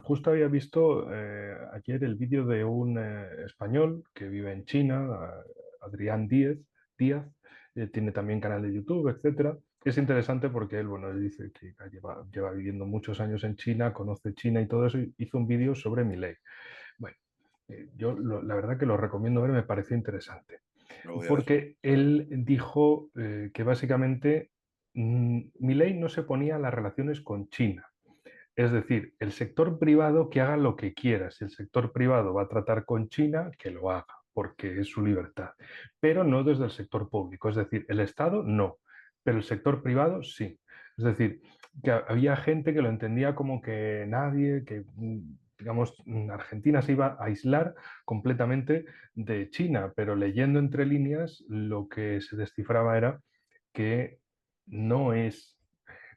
justo había visto ayer el vídeo de un español que vive en China, Adrián Díaz, tiene también canal de YouTube, etcétera. Es interesante porque él, bueno, él dice que lleva viviendo muchos años en China, conoce China y todo eso, y hizo un vídeo sobre Milei. Bueno, yo la verdad que lo recomiendo ver, me pareció interesante Lo voy a ver. porque él dijo que básicamente Milei no se ponía las relaciones con China. Es decir, el sector privado que haga lo que quiera. Si el sector privado va a tratar con China, que lo haga, porque es su libertad. Pero no desde el sector público. Es decir, el Estado no, pero el sector privado sí. Es decir, que había gente que lo entendía como que nadie, que digamos, Argentina se iba a aislar completamente de China, pero leyendo entre líneas, lo que se descifraba era que no es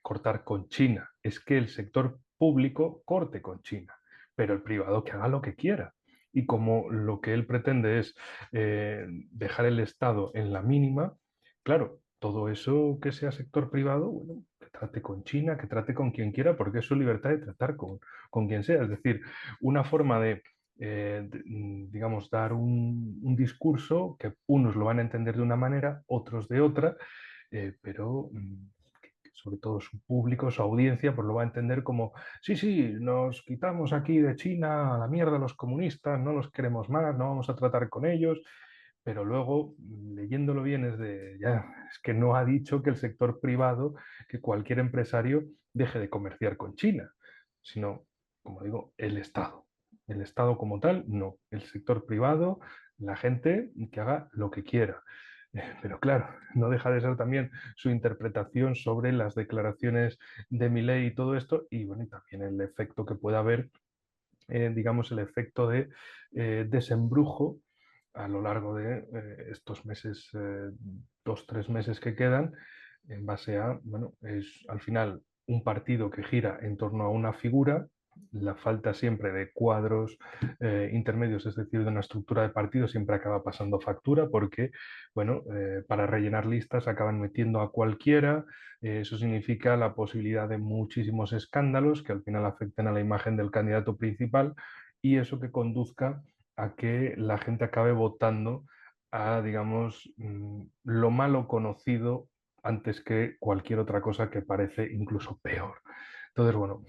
cortar con China, es que el sector público corte con China, pero el privado que haga lo que quiera. y como lo que él pretende es dejar el Estado en la mínima, claro, todo eso que sea sector privado, bueno, que trate con China, que trate con quien quiera, porque es su libertad de tratar con quien sea. Es decir, una forma digamos, dar un discurso que unos lo van a entender de una manera, otros de otra, pero que sobre todo su público, su audiencia, pues lo va a entender como, sí, sí, nos quitamos aquí de China a la mierda a los comunistas, no los queremos más, no vamos a tratar con ellos, pero luego, leyéndolo bien, ya, es que no ha dicho que el sector privado, que cualquier empresario deje de comerciar con China, sino, como digo, el Estado. El Estado como tal, no. El sector privado, la gente que haga lo que quiera. Pero claro, no deja de ser también su interpretación sobre las declaraciones de Milei y todo esto, y bueno, y también el efecto que pueda haber, digamos, el efecto de desembrujo a lo largo de estos meses, 2, 3 meses que quedan, en base a, bueno, es al final un partido que gira en torno a una figura, la falta siempre de cuadros intermedios, es decir, de una estructura de partido, siempre acaba pasando factura porque, bueno, para rellenar listas acaban metiendo a cualquiera, eso significa la posibilidad de muchísimos escándalos que al final afecten a la imagen del candidato principal y eso que conduzca a que la gente acabe votando a, digamos, lo malo conocido antes que cualquier otra cosa que parece incluso peor. Entonces, bueno,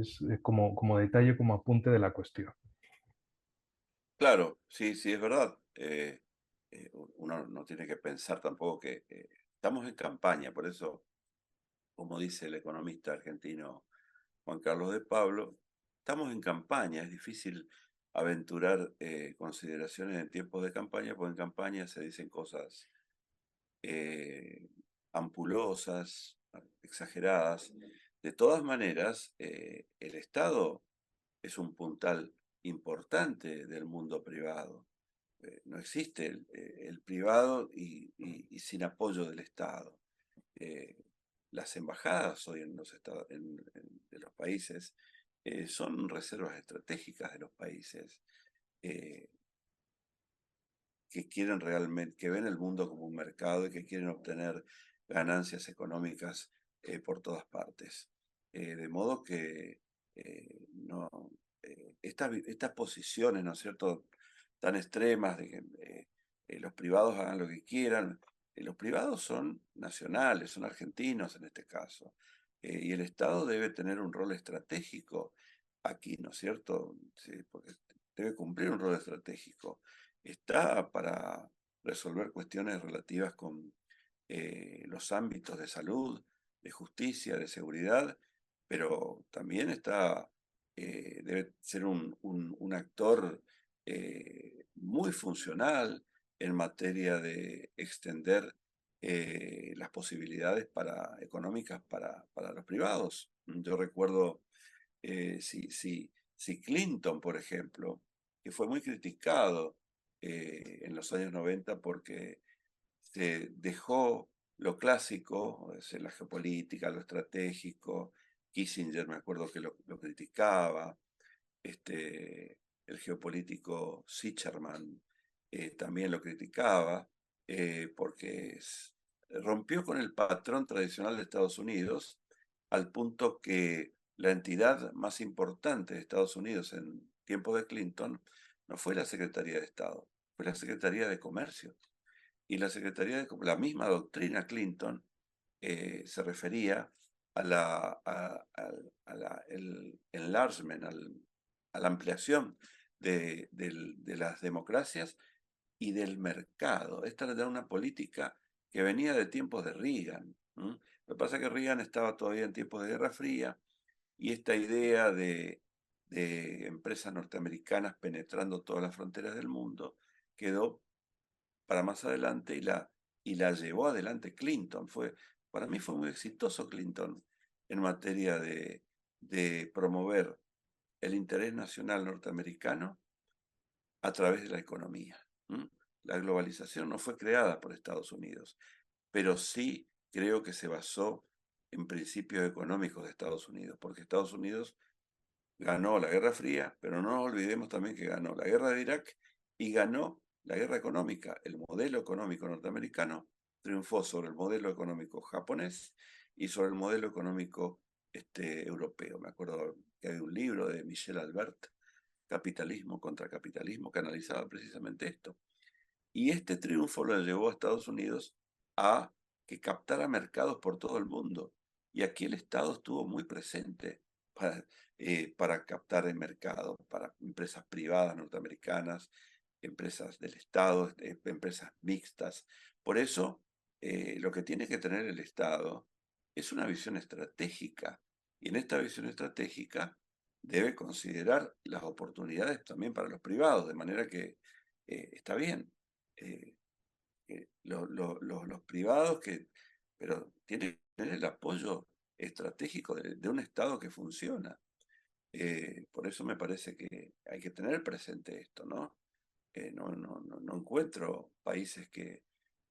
es como detalle, como apunte de la cuestión. Claro, sí, sí, es verdad. Uno no tiene que pensar tampoco que estamos en campaña, por eso, como dice el economista argentino Juan Carlos de Pablo, estamos en campaña, es difícil aventurar consideraciones en tiempos de campaña, porque en campaña se dicen cosas eh, ampulosas, exageradas. De todas maneras, el Estado es un puntal importante del mundo privado. No existe el privado y sin apoyo del Estado. Eh, las embajadas hoy en los de los países son reservas estratégicas de los países eh, que quieren realmente, que ven el mundo como un mercado y que quieren obtener ganancias económicas por todas partes. De modo que no, estas posiciones, ¿no es cierto?, tan extremas de que los privados hagan lo que quieran. Los privados son nacionales, son argentinos en este caso, y el Estado debe tener un rol estratégico aquí, ¿no es cierto? Sí, porque debe cumplir un rol estratégico. Está para resolver cuestiones relativas con los ámbitos de salud, de justicia, de seguridad, pero también debe ser un actor muy funcional en materia de extender las posibilidades económicas para los privados. Yo recuerdo si Clinton, por ejemplo, que fue muy criticado en los años 90 porque se dejó lo clásico, es decir, la geopolítica, lo estratégico. Kissinger, me acuerdo que lo criticaba. El geopolítico Sicherman también lo criticaba porque rompió con el patrón tradicional de Estados Unidos al punto que la entidad más importante de Estados Unidos en tiempos de Clinton no fue la Secretaría de Estado, fue la Secretaría de Comercio. Y la misma doctrina Clinton se refería el enlargement, a la ampliación de las democracias y del mercado. Esta era una política que venía de tiempos de Reagan. ¿M? Lo que pasa es que Reagan estaba todavía en tiempos de Guerra Fría y esta idea de empresas norteamericanas penetrando todas las fronteras del mundo quedó para más adelante y la llevó adelante Clinton. Para mí fue muy exitoso Clinton en materia de promover el interés nacional norteamericano a través de la economía. ¿M? La globalización no fue creada por Estados Unidos, pero sí creo que se basó en principios económicos de Estados Unidos, porque Estados Unidos ganó la Guerra Fría, pero no olvidemos también que ganó la guerra de Irak y ganó la guerra económica. El modelo económico norteamericano triunfó sobre el modelo económico japonés y sobre el modelo económico europeo. Me acuerdo que hay un libro de Michel Albert, Capitalismo contra Capitalismo, que analizaba precisamente esto. Y este triunfo lo llevó a Estados Unidos a que captara mercados por todo el mundo. Y aquí el Estado estuvo muy presente para captar el mercado, para empresas privadas norteamericanas, empresas del Estado, empresas mixtas. Por eso, lo que tiene que tener el Estado es una visión estratégica. Y en esta visión estratégica debe considerar las oportunidades también para los privados, de manera que está bien eh, los privados pero tienen que tener el apoyo estratégico de un Estado que funciona. Por eso me parece que hay que tener presente esto, ¿no? No encuentro países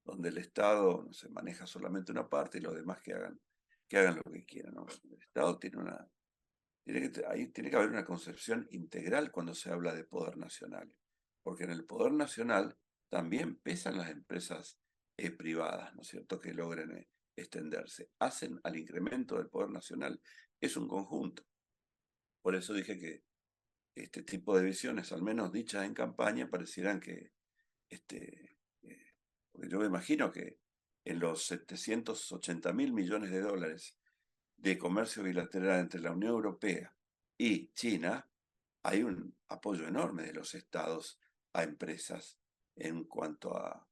donde el Estado no se maneja solamente una parte y los demás que hagan lo que quieran, ¿no? El Estado ahí tiene que haber una concepción integral cuando se habla de poder nacional, porque en el poder nacional también pesan las empresas privadas, ¿no es cierto?, que logren extenderse, hacen al incremento del poder nacional. Es un conjunto. Por eso dije que este tipo de visiones, al menos dichas en campaña, parecieran que, este, eh, porque yo me imagino que en los 780.000 millones de dólares de comercio bilateral entre la Unión Europea y China, hay un apoyo enorme de los estados a empresas en cuanto a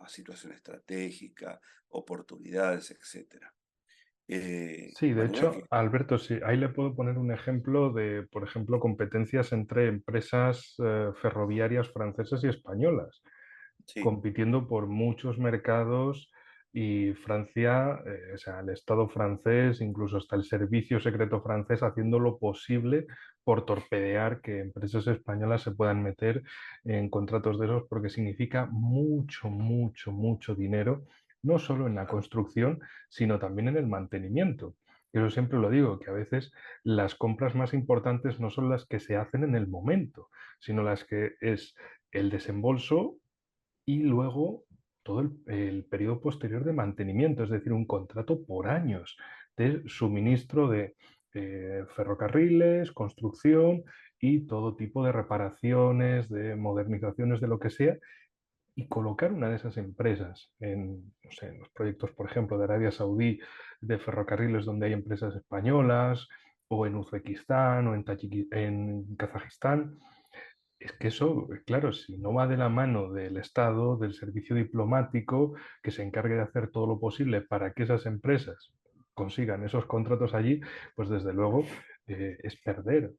situación estratégica, oportunidades, etcétera. Sí, De de manera hecho, que, Alberto, sí, ahí le puedo poner un ejemplo de, por ejemplo, competencias entre empresas ferroviarias francesas y españolas, sí, compitiendo por muchos mercados y Francia, o sea, el Estado francés, incluso hasta el servicio secreto francés, haciendo lo posible por torpedear que empresas españolas se puedan meter en contratos de esos, porque significa mucho, mucho, mucho dinero, no solo en la ah, construcción, sino también en el mantenimiento. Yo siempre lo digo, que a veces las compras más importantes no son las que se hacen en el momento, sino las que es el desembolso y luego todo el periodo posterior de mantenimiento, es decir, un contrato por años de suministro de ferrocarriles, construcción y todo tipo de reparaciones, de modernizaciones, de lo que sea, y colocar una de esas empresas en, no sé, en los proyectos, por ejemplo, de Arabia Saudí, de ferrocarriles donde hay empresas españolas, o en Uzbekistán o en Kazajistán. Es que eso, claro, si no va de la mano del Estado, del servicio diplomático, que se encargue de hacer todo lo posible para que esas empresas consigan esos contratos allí, pues desde luego es perder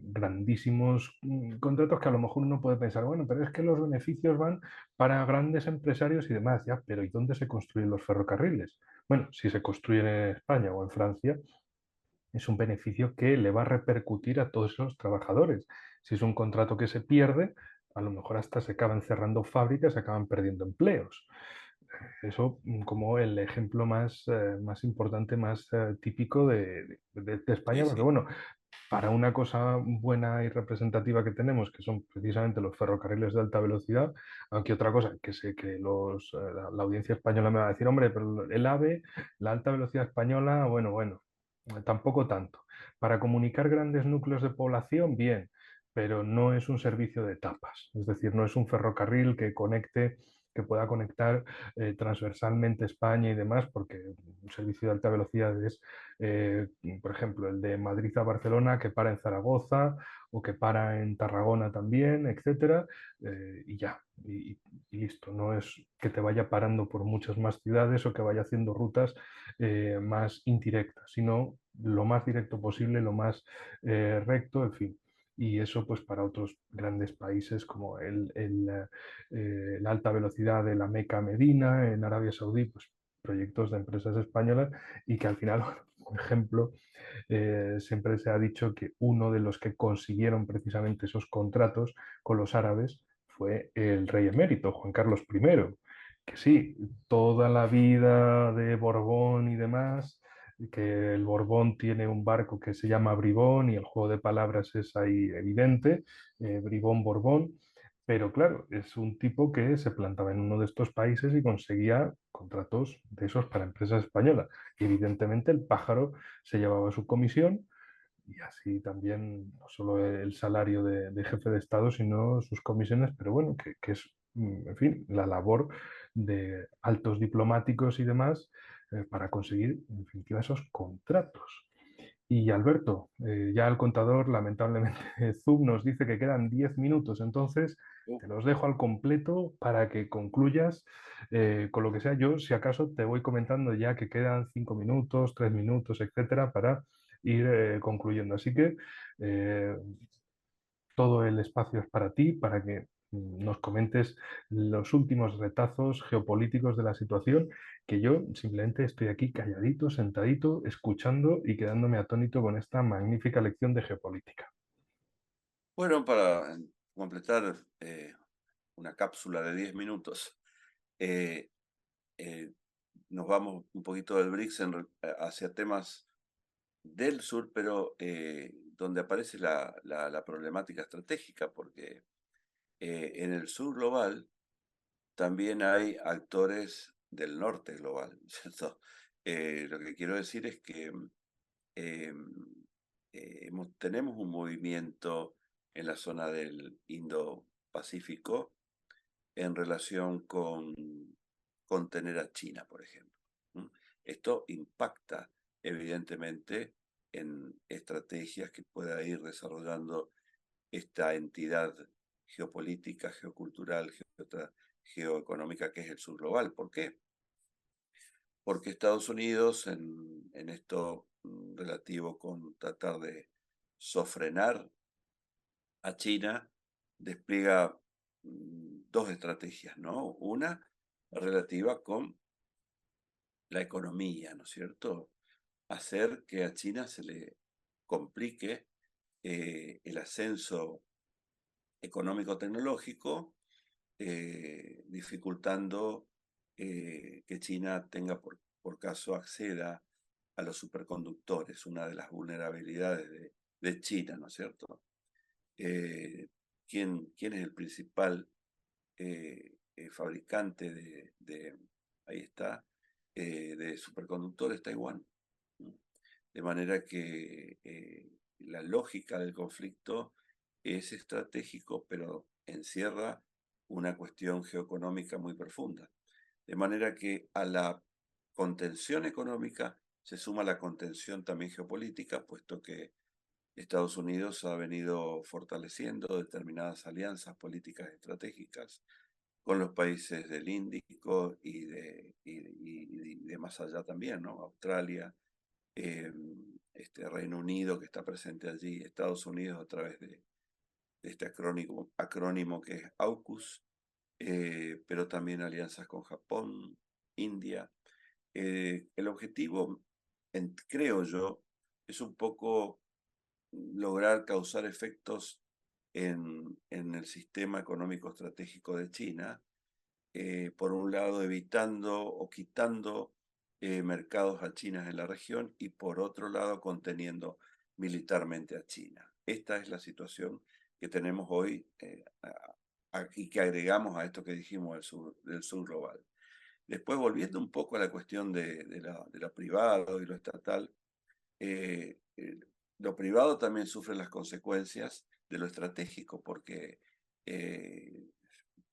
grandísimos contratos que a lo mejor uno puede pensar, bueno, pero es que los beneficios van para grandes empresarios y demás, ya, pero ¿y dónde se construyen los ferrocarriles? Bueno, si se construyen en España o en Francia, es un beneficio que le va a repercutir a todos esos trabajadores. Si es un contrato que se pierde, a lo mejor hasta se acaban cerrando fábricas, se acaban perdiendo empleos. Eso como el ejemplo más importante, más típico de España, sí, porque sí, bueno, para una cosa buena y representativa que tenemos, que son precisamente los ferrocarriles de alta velocidad, aunque otra cosa que sé que la audiencia española me va a decir, hombre, pero el AVE, la alta velocidad española, bueno, bueno, tampoco tanto. Para comunicar grandes núcleos de población, bien, pero no es un servicio de etapas, es decir, no es un ferrocarril que conecte, que pueda conectar transversalmente España y demás, porque un servicio de alta velocidad es eh, por ejemplo, el de Madrid a Barcelona, que para en Zaragoza o que para en Tarragona también, etcétera, y ya, y listo. No es que te vaya parando por muchas más ciudades o que vaya haciendo rutas más indirectas, sino lo más directo posible, lo más recto, en fin. Y eso, pues, para otros grandes países como la alta velocidad de la Meca a Medina en Arabia Saudí, pues proyectos de empresas españolas y que al final, por ejemplo, siempre se ha dicho que uno de los que consiguieron precisamente esos contratos con los árabes fue el rey emérito, Juan Carlos I, que sí, toda la vida de Borbón y demás, que el Borbón tiene un barco que se llama Bribón y el juego de palabras es ahí evidente, Bribón, Borbón. Pero claro, es un tipo que se plantaba en uno de estos países y conseguía contratos de esos para empresas españolas. Y evidentemente el pájaro se llevaba su comisión y así también no solo el salario de jefe de Estado, sino sus comisiones, pero bueno, que es, en fin, la labor de altos diplomáticos y demás para conseguir, en definitiva, esos contratos. Y Alberto, ya el contador, lamentablemente, Zoom nos dice que quedan 10 minutos, entonces te los dejo al completo para que concluyas con lo que sea. Yo, si acaso, te voy comentando ya que quedan 5 minutos, 3 minutos, etcétera, para ir concluyendo. Así que eh, todo el espacio es para ti, para que nos comentes los últimos retazos geopolíticos de la situación, que yo simplemente estoy aquí calladito, sentadito, escuchando y quedándome atónito con esta magnífica lección de geopolítica. Bueno, para completar una cápsula de 10 minutos, eh, eh, nos vamos un poquito del BRICS hacia temas del sur, pero donde aparece la problemática estratégica, porque en el sur global también hay actores del norte global, ¿cierto? Lo que quiero decir es que eh, tenemos un movimiento en la zona del Indo-Pacífico en relación con tener a China, por ejemplo. ¿Mm? Esto impacta evidentemente en estrategias que pueda ir desarrollando esta entidad geopolítica, geocultural, geoeconómica que es el sur global. ¿Por qué? Porque Estados Unidos en esto relativo con tratar de sofrenar a China despliega dos estrategias, ¿no? Una relativa con la economía, ¿no es cierto? Hacer que a China se le complique el ascenso económico-tecnológico, dificultando que China tenga por caso acceda a los superconductores, una de las vulnerabilidades de China, ¿no es cierto? Eh, ¿quién es el principal fabricante ahí está, de superconductores? Taiwán. ¿No? De manera que la lógica del conflicto es estratégico, pero encierra una cuestión geoeconómica muy profunda. De manera que a la contención económica se suma la contención también geopolítica, puesto que Estados Unidos ha venido fortaleciendo determinadas alianzas políticas estratégicas con los países del Índico y de más allá también, ¿no? Australia, eh, Reino Unido que está presente allí, Estados Unidos a través de este acrónimo que es AUKUS, pero también alianzas con Japón, India. El objetivo, creo yo, es un poco lograr causar efectos en el sistema económico estratégico de China, por un lado evitando o quitando mercados a China en la región y por otro lado conteniendo militarmente a China. Esta es la situación que tenemos hoy y que agregamos a esto que dijimos del sur global. Después, volviendo un poco a la cuestión de lo privado y lo estatal, eh, eh, lo privado también sufre las consecuencias de lo estratégico, porque eh,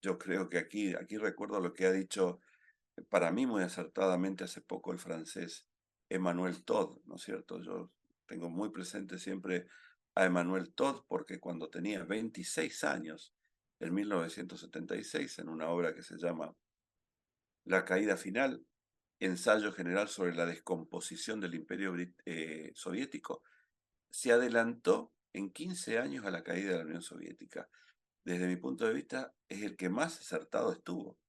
yo creo que aquí recuerdo lo que ha dicho para mí muy acertadamente hace poco el francés Emmanuel Todd, ¿no es cierto? Yo tengo muy presente siempre a Emmanuel Todd porque cuando tenía 26 años, en 1976, en una obra que se llama La caída final, ensayo general sobre la descomposición del imperio soviético, se adelantó en 15 años a la caída de la Unión Soviética. Desde mi punto de vista, es el que más acertado estuvo.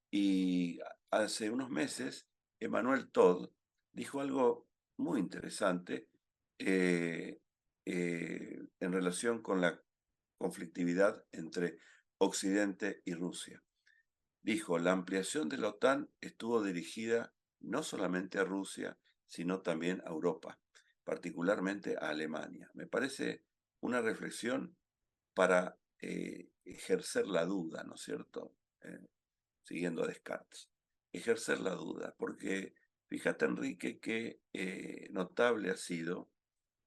Y hace unos meses, Emmanuel Todd dijo algo muy interesante en relación con la conflictividad entre Occidente y Rusia. Dijo, la ampliación de la OTAN estuvo dirigida no solamente a Rusia, sino también a Europa, particularmente a Alemania. Me parece una reflexión para ejercer la duda, ¿no es cierto? Siguiendo a Descartes. Ejercer la duda, porque fíjate, Enrique, que notable ha sido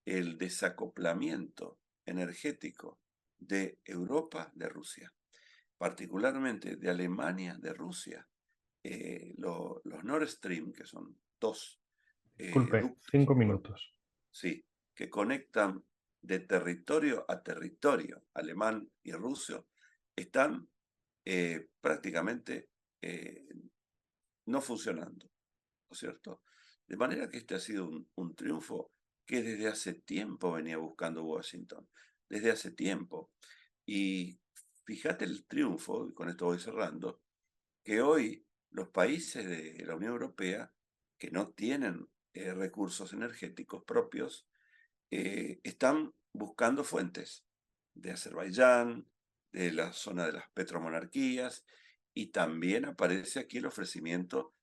el desacoplamiento energético de Europa de Rusia, particularmente de Alemania de Rusia. Los Nord Stream, que son dos Disculpe, ductos, 5 minutos. sí, que conectan de territorio a territorio alemán y ruso, están prácticamente no funcionando, ¿no es cierto? De manera que este ha sido un triunfo que desde hace tiempo venía buscando Washington, desde hace tiempo. Y fíjate el triunfo, y con esto voy cerrando, que hoy los países de la Unión Europea que no tienen recursos energéticos propios, están buscando fuentes de Azerbaiyán, de la zona de las petromonarquías, y también aparece aquí el ofrecimiento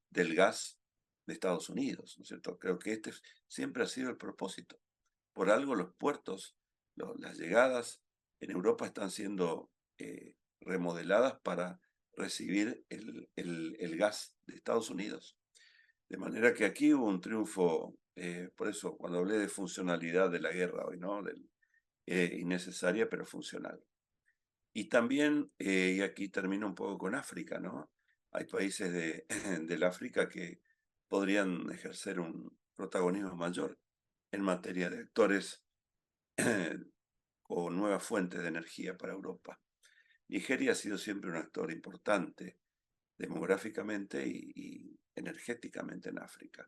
del gas de Estados Unidos, ¿no es cierto? Creo que este siempre ha sido el propósito. Por algo los puertos, las llegadas en Europa están siendo remodeladas para recibir el gas de Estados Unidos. De manera que aquí hubo un triunfo, por eso cuando hablé de funcionalidad de la guerra hoy, ¿no? Innecesaria pero funcional. Y también, y aquí termino un poco con África, ¿no? Hay países del África que podrían ejercer un protagonismo mayor en materia de actores o nuevas fuentes de energía para Europa. Nigeria ha sido siempre un actor importante demográficamente y energéticamente en África.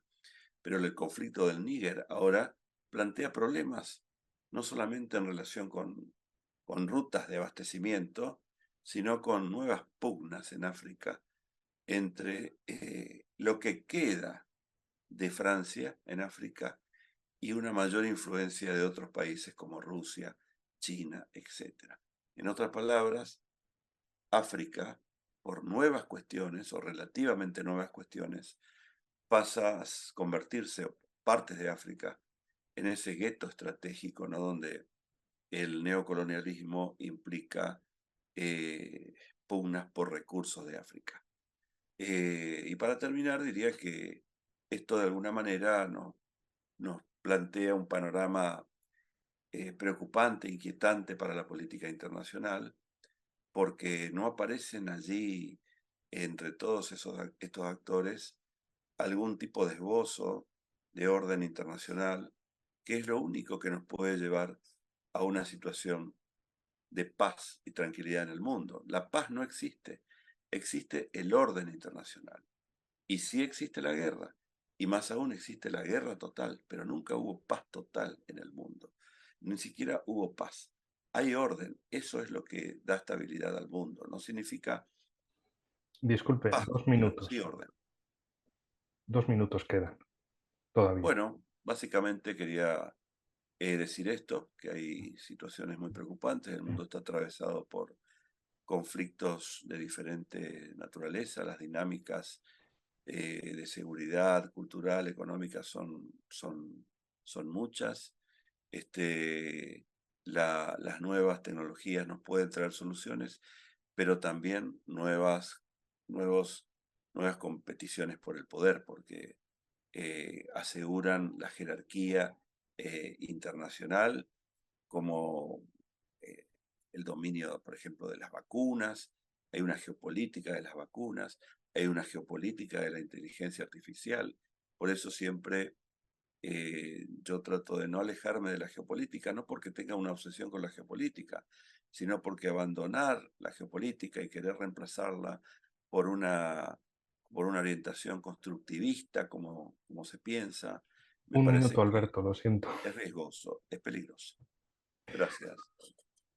Pero el conflicto del Níger ahora plantea problemas, no solamente en relación con rutas de abastecimiento, sino con nuevas pugnas en África entre lo que queda de Francia en África y una mayor influencia de otros países como Rusia, China, etc. En otras palabras, África, por nuevas cuestiones o relativamente nuevas cuestiones, pasa a convertirse, partes de África, en ese gueto estratégico, ¿no? Donde el neocolonialismo implica eh, pugnas por recursos de África. Y para terminar, diría que esto de alguna manera nos plantea un panorama preocupante, inquietante para la política internacional, porque no aparecen allí, entre todos estos actores, algún tipo de esbozo de orden internacional, que es lo único que nos puede llevar a una situación de paz y tranquilidad en el mundo. La paz no existe, existe el orden internacional. Y sí existe la guerra, y más aún existe la guerra total, pero nunca hubo paz total en el mundo. Ni siquiera hubo paz. Hay orden, eso es lo que da estabilidad al mundo. No significa Disculpe, paz, dos pero sí minutos. orden. 2 minutos quedan todavía. Bueno, básicamente quería decir esto, que hay situaciones muy preocupantes, el mundo está atravesado por conflictos de diferente naturaleza, las dinámicas de seguridad cultural, económica son muchas. Este, las nuevas tecnologías nos pueden traer soluciones, pero también nuevos, nuevas competiciones por el poder, porque aseguran la jerarquía internacional como eh, el dominio, por ejemplo, de las vacunas, hay una geopolítica de las vacunas, hay una geopolítica de la inteligencia artificial. Por eso siempre yo trato de no alejarme de la geopolítica, no porque tenga una obsesión con la geopolítica, sino porque abandonar la geopolítica y querer reemplazarla por por una orientación constructivista, como se piensa, me 1 minuto, parece que Alberto, lo siento. es riesgoso, es peligroso. Gracias,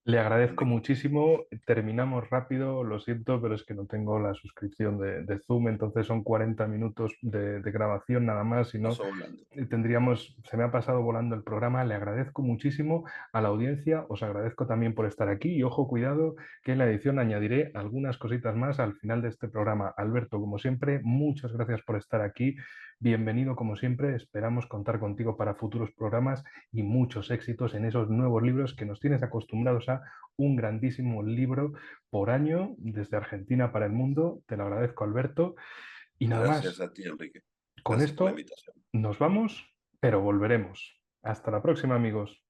Le agradezco Enrique. muchísimo. Terminamos rápido, lo siento, pero es que no tengo la suscripción de Zoom, entonces son 40 minutos de grabación nada más, si no Pasó volando. tendríamos, se me ha pasado volando el programa. Le agradezco muchísimo a la audiencia, os agradezco también por estar aquí y ojo, cuidado, que en la edición añadiré algunas cositas más al final de este programa. Alberto, como siempre, muchas gracias por estar aquí. bienvenido como siempre, esperamos contar contigo para futuros programas y muchos éxitos en esos nuevos libros que nos tienes acostumbrados a un grandísimo libro por año desde Argentina para el mundo. Te lo agradezco, Alberto. Y nada Gracias más, a ti, Enrique. con Gracias por la esto invitación. nos vamos, pero volveremos. Hasta la próxima, amigos.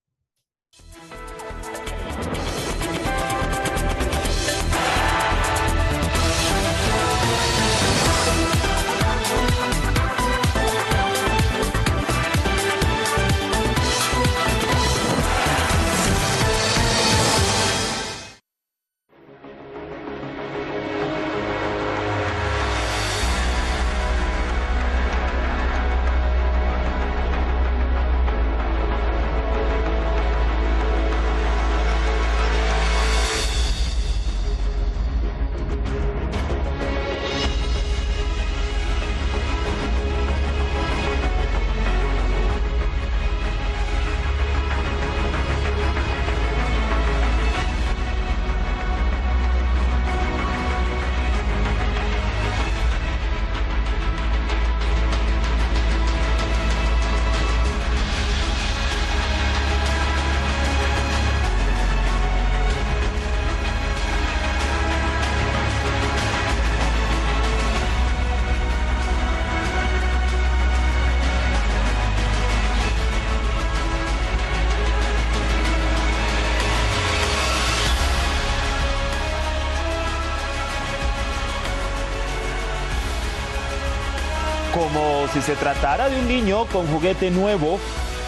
Como si se tratara de un niño con juguete nuevo,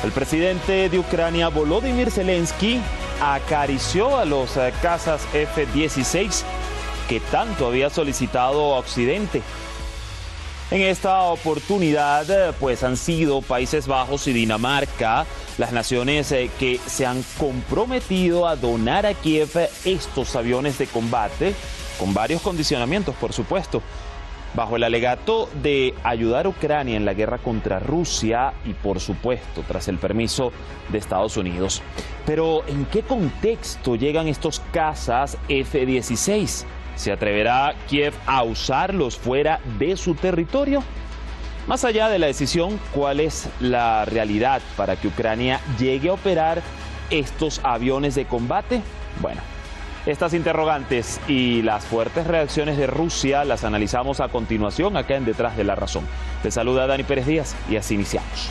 el presidente de Ucrania, Volodymyr Zelensky, acarició a los cazas F-16 que tanto había solicitado a Occidente. En esta oportunidad, pues han sido Países Bajos y Dinamarca las naciones que se han comprometido a donar a Kiev estos aviones de combate, con varios condicionamientos, por supuesto, bajo el alegato de ayudar a Ucrania en la guerra contra Rusia y, por supuesto, tras el permiso de Estados Unidos. Pero, ¿en qué contexto llegan estos cazas F-16? ¿Se atreverá Kiev a usarlos fuera de su territorio? Más allá de la decisión, ¿cuál es la realidad para que Ucrania llegue a operar estos aviones de combate? Bueno, estas interrogantes y las fuertes reacciones de Rusia las analizamos a continuación acá en Detrás de la Razón. Les saluda Dani Pérez Díaz y así iniciamos.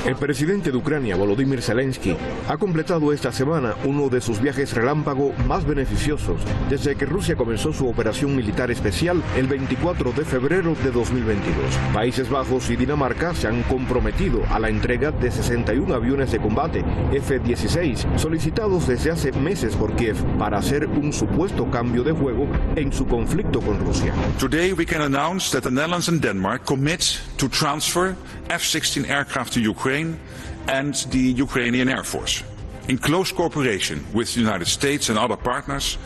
El presidente de Ucrania, Volodymyr Zelensky, ha completado esta semana uno de sus viajes relámpago más beneficiosos desde que Rusia comenzó su operación militar especial el 24 de febrero de 2022. Países Bajos y Dinamarca se han comprometido a la entrega de 61 aviones de combate F-16 solicitados desde hace meses por Kiev para hacer un supuesto cambio de juego en su conflicto con Rusia. Today we can announce that the Netherlands and Denmark commit to transfer F-16 aircraft to Ukraine and the Ukrainian Air Force, in close cooperation with the United States and other partners,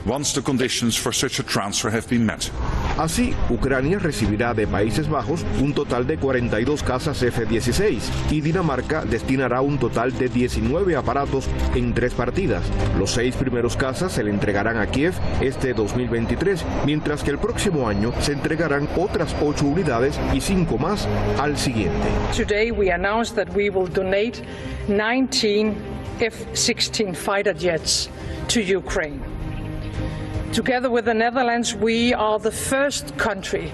once the conditions for such a transfer have been met. Así, Ucrania recibirá de Países Bajos un total de 42 cazas F-16 y Dinamarca destinará un total de 19 aparatos en 3 partidas. Los 6 primeros cazas se le entregarán a Kiev este 2023, mientras que el próximo año se entregarán otras 8 unidades y 5 más al siguiente. Today we announced that we will donate 19 F-16 fighter jets to Ukraine. Together with the Netherlands, we are the first country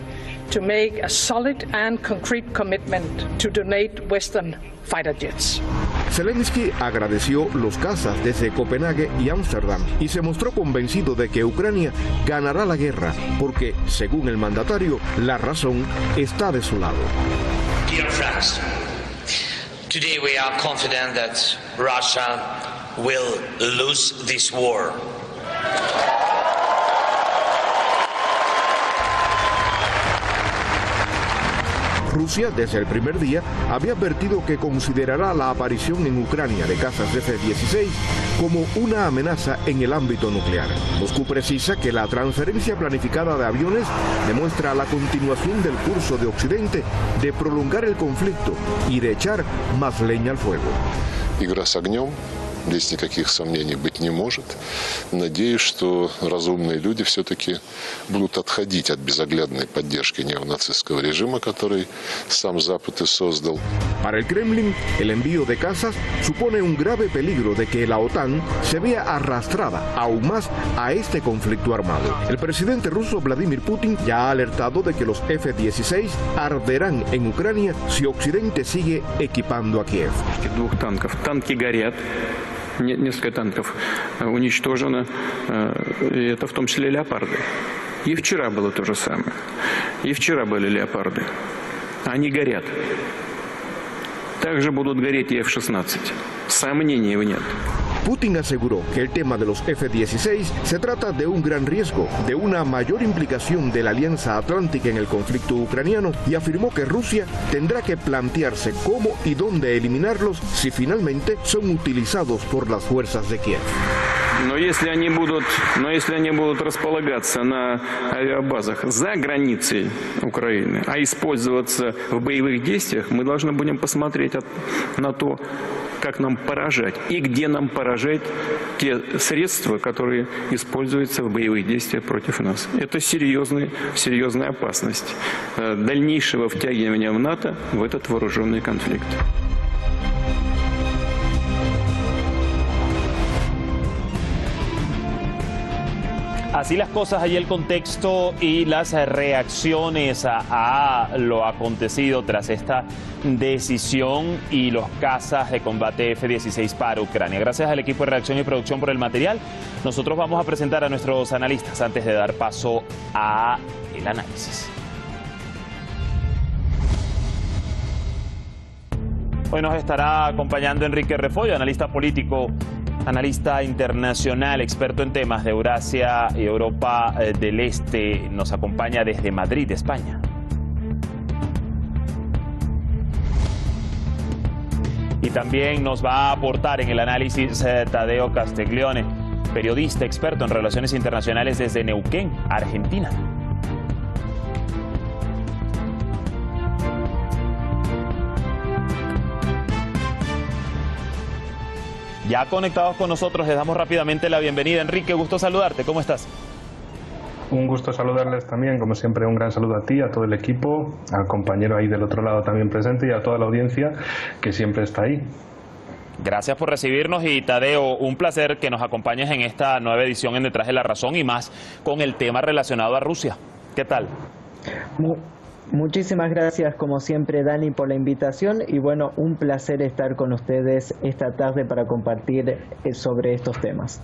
to make a solid and concrete commitment to donate Western fighter jets. Zelensky agradeció los cazas desde Copenhague y Ámsterdam y se mostró convencido de que Ucrania ganará la guerra porque, según el mandatario, la razón está de su lado. Dear friends, today we are confident that Russia will lose this war. Rusia, desde el primer día, había advertido que considerará la aparición en Ucrania de cazas F-16 como una amenaza en el ámbito nuclear. Moscú precisa que la transferencia planificada de aviones demuestra la continuación del curso de Occidente de prolongar el conflicto y de echar más leña al fuego. Игра с огнем Здесь никаких сомнений быть не может. Надеюсь, что разумные люди все-таки будут отходить от безоглядной поддержки неонацистского режима, который сам Запад и создал. Para el Kremlin, el envío de casas supone un grave peligro de que la OTAN se vea arrastrada aún más a este conflicto armado. El presidente ruso Vladimir Putin ya ha alertado de que los F-16 arderán en Ucrania si Occidente sigue equipando a Kiev. Двух танков. Танки горят. Несколько танков уничтожено. И это в том числе леопарды. И вчера было то же самое. И вчера были леопарды. Они горят. Также будут гореть и F-16. Сомнений нет. Putin aseguró que el tema de los F-16 se trata de un gran riesgo, de una mayor implicación de la Alianza Atlántica en el conflicto ucraniano y afirmó que Rusia tendrá que plantearse cómo y dónde eliminarlos si finalmente son utilizados por las fuerzas de Kiev. Но если они будут располагаться на авиабазах за границей Украины, а использоваться в боевых действиях, мы должны будем посмотреть на то, как нам поражать и где нам поражать те средства, которые используются в боевых действиях против нас. Это серьезная опасность дальнейшего втягивания в НАТО в этот вооруженный конфликт. Así las cosas, ahí el contexto y las reacciones a lo acontecido tras esta decisión y los cazas de combate F-16 para Ucrania. Gracias al equipo de redacción y producción por el material. Nosotros vamos a presentar a nuestros analistas antes de dar paso a el análisis. Hoy nos estará acompañando Enrique Refollo, analista político, analista internacional, experto en temas de Eurasia y Europa del Este. Nos acompaña desde Madrid, España. Y también nos va a aportar en el análisis Tadeo Castiglione, periodista experto en relaciones internacionales desde Neuquén, Argentina. Ya conectados con nosotros, les damos rápidamente la bienvenida. Enrique, gusto saludarte, ¿cómo estás? Un gusto saludarles también, como siempre un gran saludo a ti, a todo el equipo, al compañero ahí del otro lado también presente y a toda la audiencia que siempre está ahí. Gracias por recibirnos y Tadeo, un placer que nos acompañes en esta nueva edición en Detrás de la Razón y más con el tema relacionado a Rusia. ¿Qué tal? Muchísimas gracias como siempre Dani por la invitación y bueno, un placer estar con ustedes esta tarde para compartir sobre estos temas.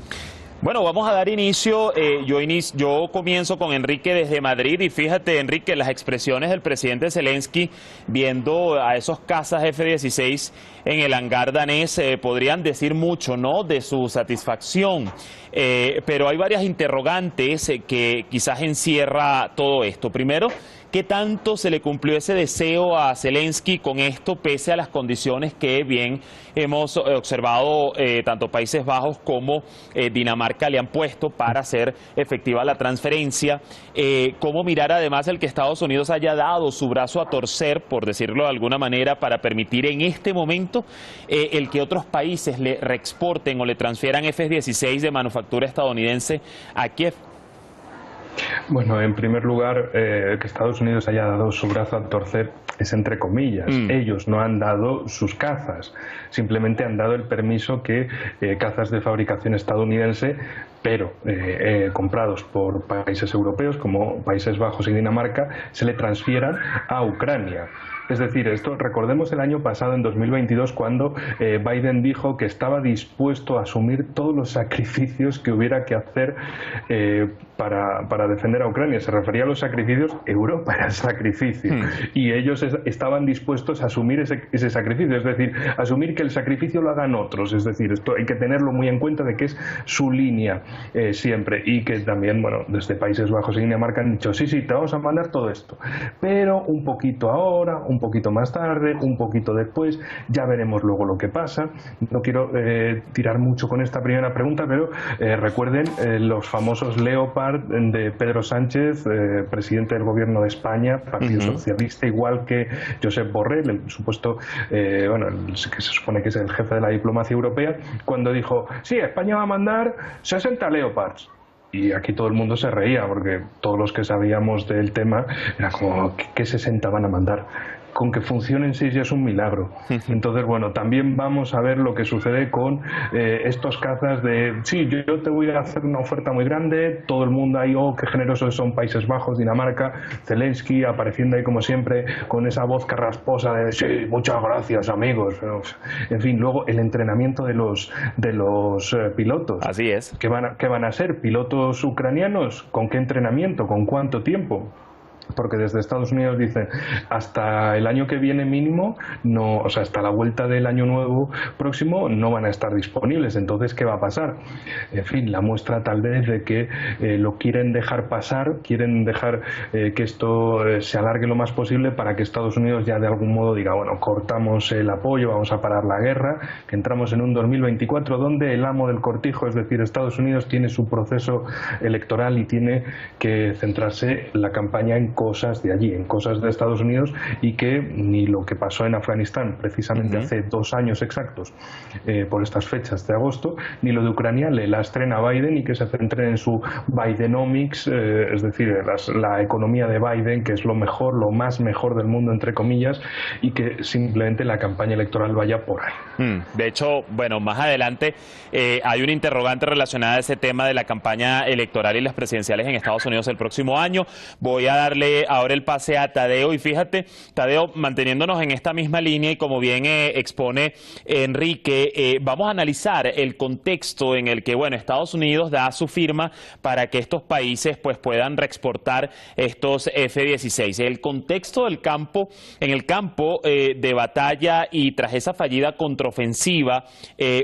Bueno, vamos a dar inicio. Yo comienzo con Enrique desde Madrid y fíjate, Enrique, las expresiones del presidente Zelensky viendo a esos cazas F-16 en el hangar danés podrían decir mucho, ¿no?, de su satisfacción. Pero hay varias interrogantes que quizás encierra todo esto. Primero, ¿qué tanto se le cumplió ese deseo a Zelensky con esto, pese a las condiciones que bien hemos observado tanto Países Bajos como Dinamarca le han puesto para hacer efectiva la transferencia? ¿Cómo mirar además el que Estados Unidos haya dado su brazo a torcer, por decirlo de alguna manera, para permitir en este momento el que otros países le reexporten o le transfieran F-16 de manufactura estadounidense a Kiev? Bueno, en primer lugar, que Estados Unidos haya dado su brazo a torcer es entre comillas. Ellos no han dado sus cazas, simplemente han dado el permiso que cazas de fabricación estadounidense, pero comprados por países europeos como Países Bajos y Dinamarca, se le transfieran a Ucrania. Es decir, esto recordemos el año pasado, en 2022, cuando Biden dijo que estaba dispuesto a asumir todos los sacrificios que hubiera que hacer para defender a Ucrania. Se refería a los sacrificios, Europa era el sacrificio, y ellos estaban dispuestos a asumir ese sacrificio, es decir, asumir que el sacrificio lo hagan otros. Es decir, esto hay que tenerlo muy en cuenta de que es su línea siempre, y que también, bueno, desde Países Bajos y Dinamarca han dicho, sí, te vamos a mandar todo esto, pero un poquito ahora, un un poquito más tarde, un poquito después, ya veremos luego lo que pasa. No quiero tirar mucho con esta primera pregunta, pero recuerden los famosos Leopard de Pedro Sánchez, presidente del gobierno de España, Partido Socialista, igual que Josep Borrell, el supuesto, que se supone que es el jefe de la diplomacia europea, cuando dijo, sí, España va a mandar 60 Leopards. Y aquí todo el mundo se reía, porque todos los que sabíamos del tema era como, ¿qué 60 van a mandar? Con que funcionen 6 ya es un milagro. Entonces, bueno, también vamos a ver lo que sucede con estos cazas de, sí, yo te voy a hacer una oferta muy grande, todo el mundo ahí, oh, qué generosos son Países Bajos, Dinamarca, Zelensky apareciendo ahí como siempre con esa voz carrasposa de, sí, muchas gracias amigos. En fin, luego el entrenamiento de los pilotos. Así es. ¿Qué van a ser? ¿Pilotos ucranianos? ¿Con qué entrenamiento? ¿Con cuánto tiempo? Porque desde Estados Unidos dicen hasta el año que viene mínimo, no, o sea, hasta la vuelta del año nuevo próximo no van a estar disponibles. Entonces, ¿qué va a pasar? En fin, la muestra tal vez de que lo quieren dejar pasar, quieren dejar que esto se alargue lo más posible para que Estados Unidos ya de algún modo diga, bueno, cortamos el apoyo, vamos a parar la guerra, que entramos en un 2024 donde el amo del cortijo, es decir, Estados Unidos, tiene su proceso electoral y tiene que centrarse la campaña en cosas de allí, en cosas de Estados Unidos, y que ni lo que pasó en Afganistán precisamente hace 2 años exactos por estas fechas de agosto, ni lo de Ucrania le lastren a Biden y que se centren en su Bidenomics, es decir, la economía de Biden, que es lo mejor, lo más mejor del mundo, entre comillas, y que simplemente la campaña electoral vaya por ahí. De hecho, bueno, más adelante hay una interrogante relacionada a ese tema de la campaña electoral y las presidenciales en Estados Unidos el próximo año. Voy a darle ahora el pase a Tadeo, y fíjate, Tadeo, manteniéndonos en esta misma línea y como bien expone Enrique, vamos a analizar el contexto en el que, bueno, Estados Unidos da su firma para que estos países pues puedan reexportar estos F-16. El contexto del campo, en el campo de batalla y tras esa fallida contraofensiva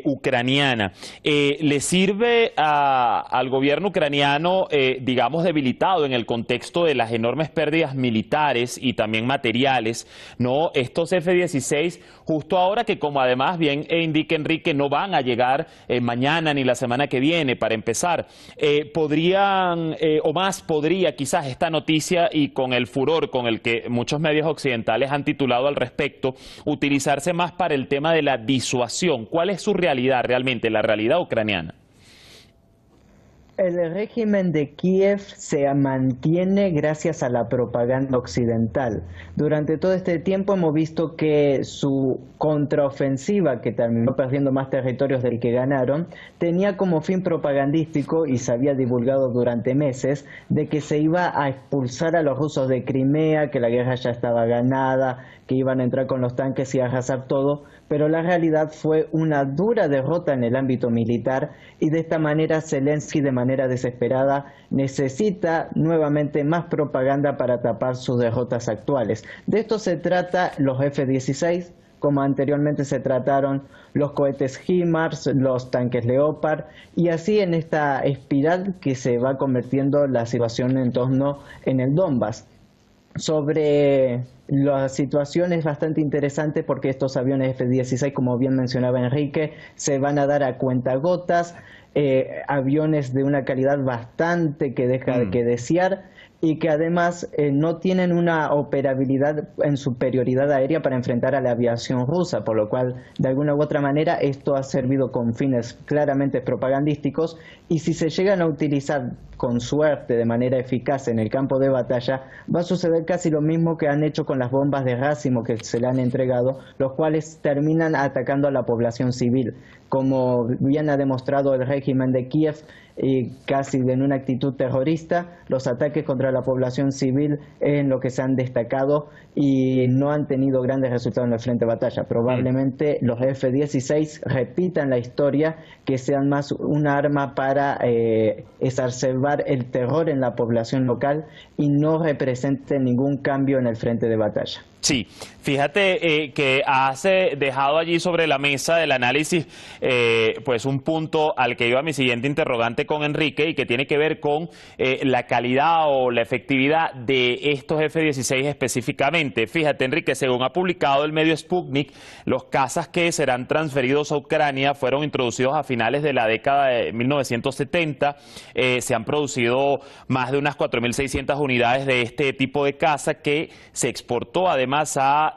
ucraniana, ¿le sirve al gobierno ucraniano, digamos, debilitado en el contexto de las enormes pérdidas militares y también materiales, no, estos F-16, justo ahora que, como además bien indica Enrique, no van a llegar mañana ni la semana que viene para empezar, podrían, o más podría quizás esta noticia, y con el furor con el que muchos medios occidentales han titulado al respecto, utilizarse más para el tema de la disuasión? ¿Cuál es su realidad realmente, la realidad ucraniana? El régimen de Kiev se mantiene gracias a la propaganda occidental. Durante todo este tiempo hemos visto que su contraofensiva, que terminó perdiendo más territorios del que ganaron, tenía como fin propagandístico, y se había divulgado durante meses, de que se iba a expulsar a los rusos de Crimea, que la guerra ya estaba ganada, que iban a entrar con los tanques y a arrasar todo, pero la realidad fue una dura derrota en el ámbito militar, y de esta manera Zelensky, de manera desesperada, necesita nuevamente más propaganda para tapar sus derrotas actuales. De esto se trata los F-16, como anteriormente se trataron los cohetes HIMARS, los tanques Leopard, y así en esta espiral que se va convirtiendo la situación en torno en el Donbass. Sobre la situación es bastante interesante porque estos aviones F-16, como bien mencionaba Enrique, se van a dar a cuentagotas, aviones de una calidad bastante que deja que desear, y que además no tienen una operabilidad en superioridad aérea para enfrentar a la aviación rusa, por lo cual de alguna u otra manera esto ha servido con fines claramente propagandísticos, y si se llegan a utilizar con suerte de manera eficaz en el campo de batalla, va a suceder casi lo mismo que han hecho con las bombas de racimo que se le han entregado, los cuales terminan atacando a la población civil. Como bien ha demostrado el régimen de Kiev, casi en una actitud terrorista, los ataques contra la población civil es en lo que se han destacado y no han tenido grandes resultados en el frente de batalla. Probablemente los F-16 repitan la historia, que sean más una arma para exacerbar el terror en la población local y no representen ningún cambio en el frente de batalla. Sí, fíjate que has dejado allí sobre la mesa del análisis pues un punto al que iba mi siguiente interrogante con Enrique y que tiene que ver con la calidad o la efectividad de estos F-16 específicamente. Fíjate, Enrique, según ha publicado el medio Sputnik, los cazas que serán transferidos a Ucrania fueron introducidos a finales de la década de 1970. Se han producido más de unas 4.600 unidades de este tipo de caza que se exportó además a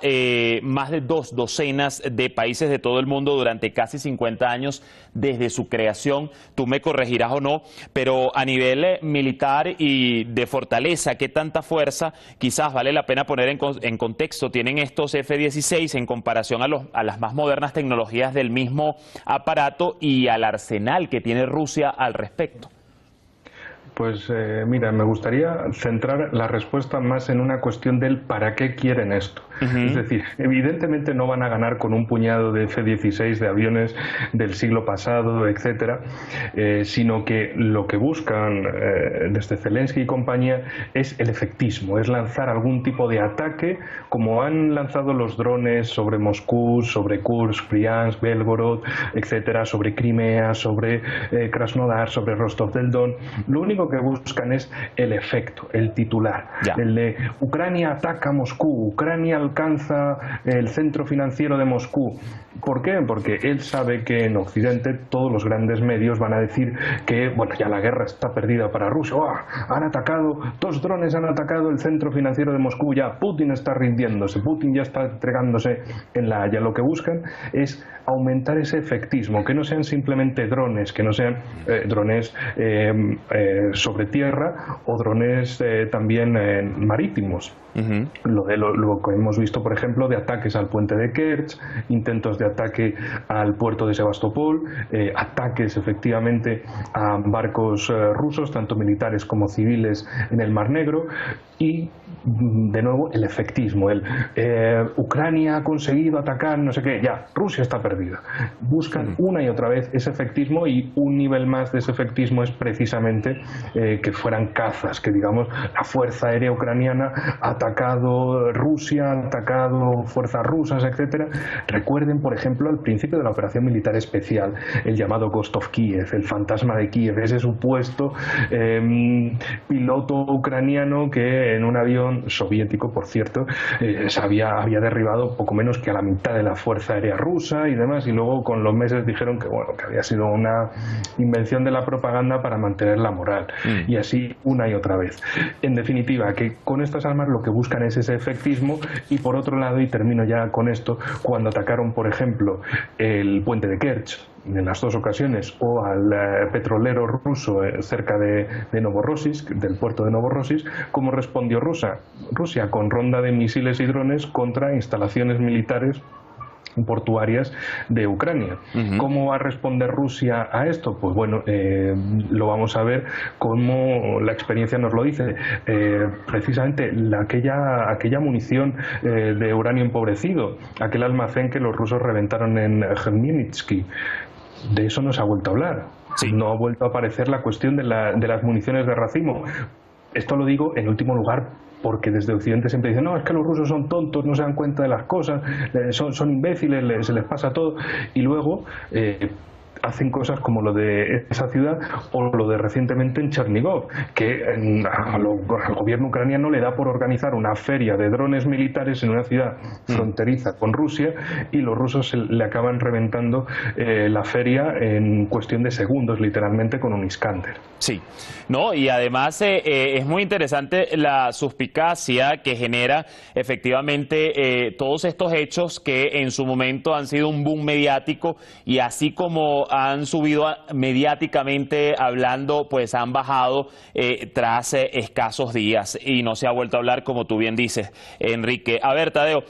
más de 2 docenas de países de todo el mundo durante casi 50 años desde su creación. Tú me corregirás o no, pero a nivel militar y de fortaleza, ¿qué tanta fuerza, quizás vale la pena poner en contexto, tienen estos F-16 en comparación a las más modernas tecnologías del mismo aparato y al arsenal que tiene Rusia al respecto? Pues mira, me gustaría centrar la respuesta más en una cuestión del para qué quieren esto. Es decir, evidentemente no van a ganar con un puñado de F-16 de aviones del siglo pasado, etcétera, sino que lo que buscan desde Zelensky y compañía es el efectismo, es lanzar algún tipo de ataque, como han lanzado los drones sobre Moscú, sobre Kursk, Briansk, Belgorod, etcétera, sobre Crimea, sobre Krasnodar, sobre Rostov del Don. Lo único que buscan es el efecto, el titular, el de Ucrania ataca Moscú, Ucrania alcanza el centro financiero de Moscú. ¿Por qué? Porque él sabe que en Occidente todos los grandes medios van a decir que, bueno, ya la guerra está perdida para Rusia. ¡Oh! Han atacado, 2 drones han atacado el centro financiero de Moscú, ya Putin está rindiéndose, Putin ya está entregándose en La Haya. Lo que buscan es aumentar ese efectismo, que no sean simplemente drones, que no sean drones sobre tierra o drones también marítimos. Lo que hemos visto, por ejemplo, de ataques al puente de Kerch, intentos de ataque al puerto de Sebastopol, ataques efectivamente a barcos rusos, tanto militares como civiles, en el Mar Negro, y de nuevo el efectismo, Ucrania ha conseguido atacar no sé qué, ya, Rusia está perdida. Buscan una y otra vez ese efectismo, y un nivel más de ese efectismo es precisamente que fueran cazas, que digamos la Fuerza Aérea Ucraniana ha atacado Rusia, ha atacado fuerzas rusas, etcétera. Recuerden, por ejemplo, al principio de la operación militar especial, el llamado Ghost of Kiev, el fantasma de Kiev, ese supuesto piloto ucraniano que en un avión soviético, por cierto, había derribado poco menos que a la mitad de la Fuerza Aérea rusa y demás, y luego con los meses dijeron que, bueno, que había sido una invención de la propaganda para mantener la moral, y así una y otra vez. En definitiva, que con estas armas lo que buscan es ese efectismo. Y por otro lado, y termino ya con esto, cuando atacaron, por ejemplo, el puente de Kerch en las 2 ocasiones, o al petrolero ruso cerca de Novorossiysk, del puerto de Novorossiysk, ¿cómo respondió Rusia? Con ronda de misiles y drones contra instalaciones militares portuarias de Ucrania. ¿Cómo va a responder Rusia a esto? Pues bueno, lo vamos a ver como la experiencia nos lo dice. Precisamente aquella munición de uranio empobrecido, aquel almacén que los rusos reventaron en Khmelnytsky, de eso no se ha vuelto a hablar. No ha vuelto a aparecer la cuestión de las municiones de racimo. Esto lo digo en último lugar porque desde Occidente siempre dicen, no, es que los rusos son tontos, no se dan cuenta de las cosas, son imbéciles, se les pasa todo, y luego hacen cosas como lo de esa ciudad o lo de recientemente en Chernigov, que al gobierno ucraniano le da por organizar una feria de drones militares en una ciudad fronteriza con Rusia, y los rusos le acaban reventando la feria en cuestión de segundos, literalmente, con un Iskander. Sí, no, y además es muy interesante la suspicacia que genera efectivamente todos estos hechos que en su momento han sido un boom mediático, y así como han subido mediáticamente hablando, pues han bajado tras escasos días y no se ha vuelto a hablar, como tú bien dices, Enrique. A ver, Tadeo,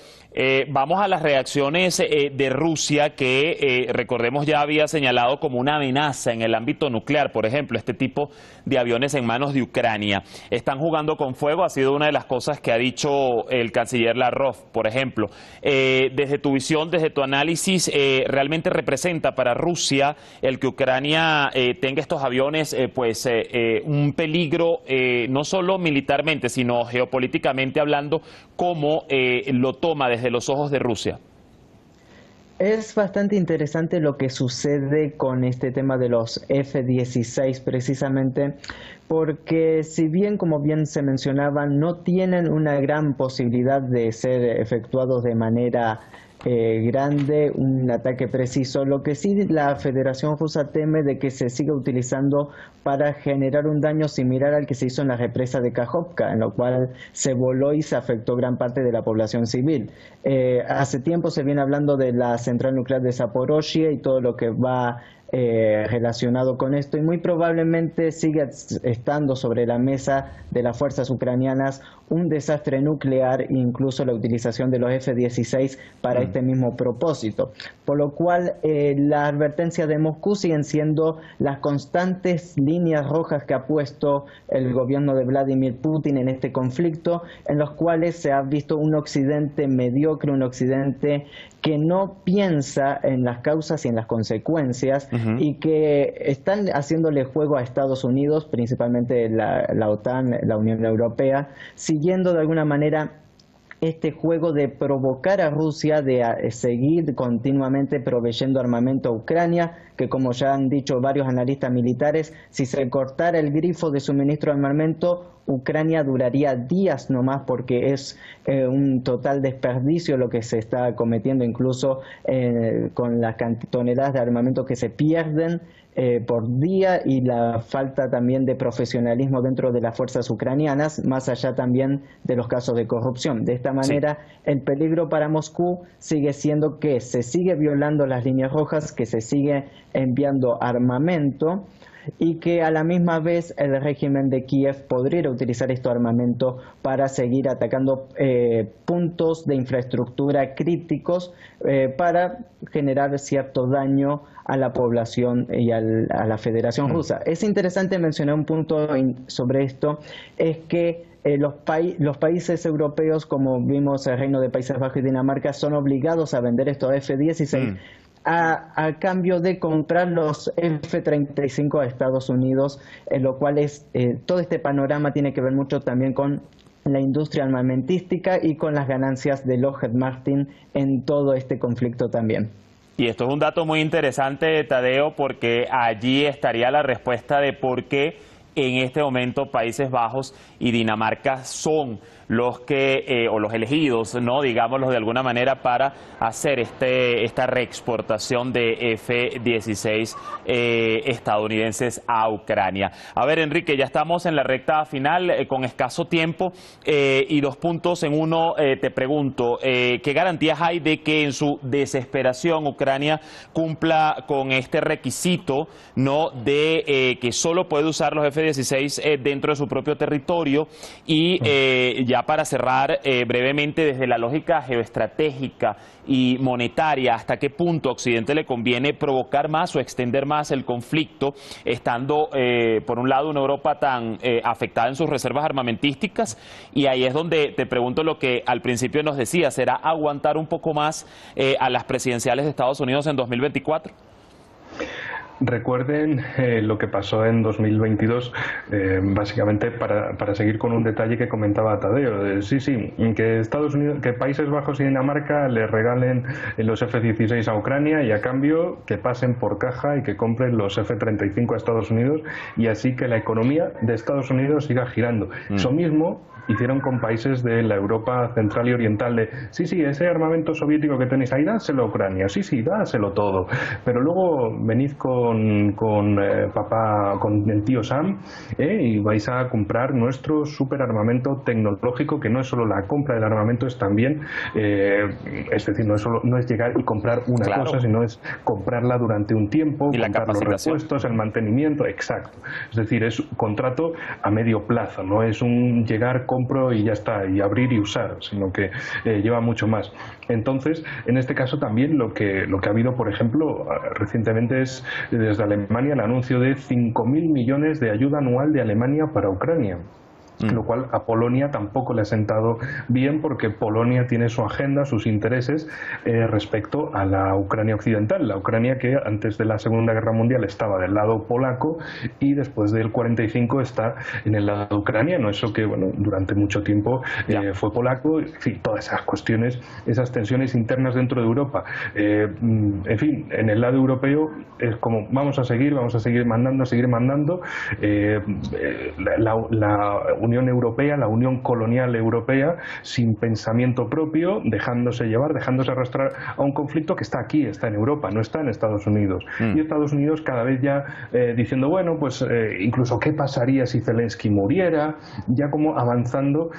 Vamos a las reacciones de Rusia, que recordemos ya había señalado como una amenaza en el ámbito nuclear, por ejemplo, este tipo de aviones en manos de Ucrania. Están jugando con fuego, ha sido una de las cosas que ha dicho el canciller Lavrov, por ejemplo. Desde tu visión, desde tu análisis, ¿realmente representa para Rusia el que Ucrania tenga estos aviones un peligro no solo militarmente, sino geopolíticamente hablando? ¿Cómo lo toma desde los ojos de Rusia? Es bastante interesante lo que sucede con este tema de los F-16 precisamente, porque si bien, como bien se mencionaba, no tienen una gran posibilidad de ser efectuados de manera grande, un ataque preciso, lo que sí la Federación Rusa teme de que se siga utilizando para generar un daño similar al que se hizo en la represa de Kajovka, en lo cual se voló y se afectó gran parte de la población civil. Hace tiempo se viene hablando de la central nuclear de Zaporozhye y todo lo que va relacionado con esto, y muy probablemente siga estando sobre la mesa de las fuerzas ucranianas un desastre nuclear, incluso la utilización de los F-16 para este mismo propósito. Por lo cual las advertencias de Moscú siguen siendo las constantes líneas rojas que ha puesto el gobierno de Vladimir Putin en este conflicto, en los cuales se ha visto un occidente mediocre, un occidente que no piensa en las causas y en las consecuencias, y que están haciéndole juego a Estados Unidos, principalmente la OTAN, la Unión Europea, siguiendo de alguna manera este juego de provocar a Rusia, de seguir continuamente proveyendo armamento a Ucrania, que como ya han dicho varios analistas militares, si se cortara el grifo de suministro de armamento, Ucrania duraría días nomás, porque es un total desperdicio lo que se está cometiendo, incluso con las toneladas de armamento que se pierden por día, y la falta también de profesionalismo dentro de las fuerzas ucranianas, más allá también de los casos de corrupción. De esta manera, el peligro para Moscú sigue siendo que se sigue violando las líneas rojas, que se sigue enviando armamento, y que a la misma vez el régimen de Kiev podría utilizar este armamento para seguir atacando puntos de infraestructura críticos para generar cierto daño a la población y a la Federación Rusa. Es interesante mencionar un punto sobre esto, es que los países europeos, como vimos el Reino de Países Bajos y Dinamarca, son obligados a vender estos F-16 a cambio de comprar los F-35 a Estados Unidos, lo cual todo este panorama tiene que ver mucho también con la industria armamentística y con las ganancias de Lockheed Martin en todo este conflicto también. Y esto es un dato muy interesante, Tadeo, porque allí estaría la respuesta de por qué en este momento Países Bajos y Dinamarca son los que, o los elegidos, ¿no?, digámoslo de alguna manera, para hacer esta reexportación de F-16 estadounidenses a Ucrania. A ver, Enrique, ya estamos en la recta final, con escaso tiempo, y dos puntos en uno. Te pregunto, ¿qué garantías hay de que en su desesperación Ucrania cumpla con este requisito, ¿no?, de que solo puede usar los F-16 dentro de su propio territorio? Y ya para cerrar brevemente, desde la lógica geoestratégica y monetaria, ¿hasta qué punto a Occidente le conviene provocar más o extender más el conflicto, estando por un lado una Europa tan afectada en sus reservas armamentísticas? Y ahí es donde te pregunto lo que al principio nos decía, ¿será aguantar un poco más a las presidenciales de Estados Unidos en 2024? Recuerden lo que pasó en 2022, básicamente para seguir con un detalle que comentaba Tadeo. Que Estados Unidos, que Países Bajos y Dinamarca le regalen los F-16 a Ucrania, y a cambio que pasen por caja y que compren los F-35 a Estados Unidos, y así que la economía de Estados Unidos siga girando. Eso mismo hicieron con países de la Europa central y oriental, de ese armamento soviético que tenéis ahí, dáselo a Ucrania, dáselo todo, pero luego venid con el tío Sam, y vais a comprar nuestro superarmamento tecnológico, que no es solo la compra del armamento, es también, es decir, no es llegar y comprar una cosa, sino es comprarla durante un tiempo, y comprar los repuestos, el mantenimiento, exacto. Es decir, es un contrato a medio plazo, no es un llegar, compro y ya está, y abrir y usar, sino que lleva mucho más. Entonces, en este caso también lo que ha habido, por ejemplo, recientemente es desde Alemania el anuncio de 5.000 millones de ayuda anual de Alemania para Ucrania. Lo cual a Polonia tampoco le ha sentado bien, porque Polonia tiene su agenda, sus intereses respecto a la Ucrania occidental, la Ucrania que antes de la Segunda Guerra Mundial estaba del lado polaco y después del 45 está en el lado ucraniano, eso que bueno, durante mucho tiempo fue polaco, en fin, todas esas cuestiones, esas tensiones internas dentro de Europa. En fin, en el lado europeo es como vamos a seguir mandando, la Unión Europea, la Unión colonial europea, sin pensamiento propio, dejándose llevar, dejándose arrastrar a un conflicto que está aquí, está en Europa, no está en Estados Unidos. Y Estados Unidos cada vez ya diciendo, bueno, pues incluso qué pasaría si Zelensky muriera, ya como avanzando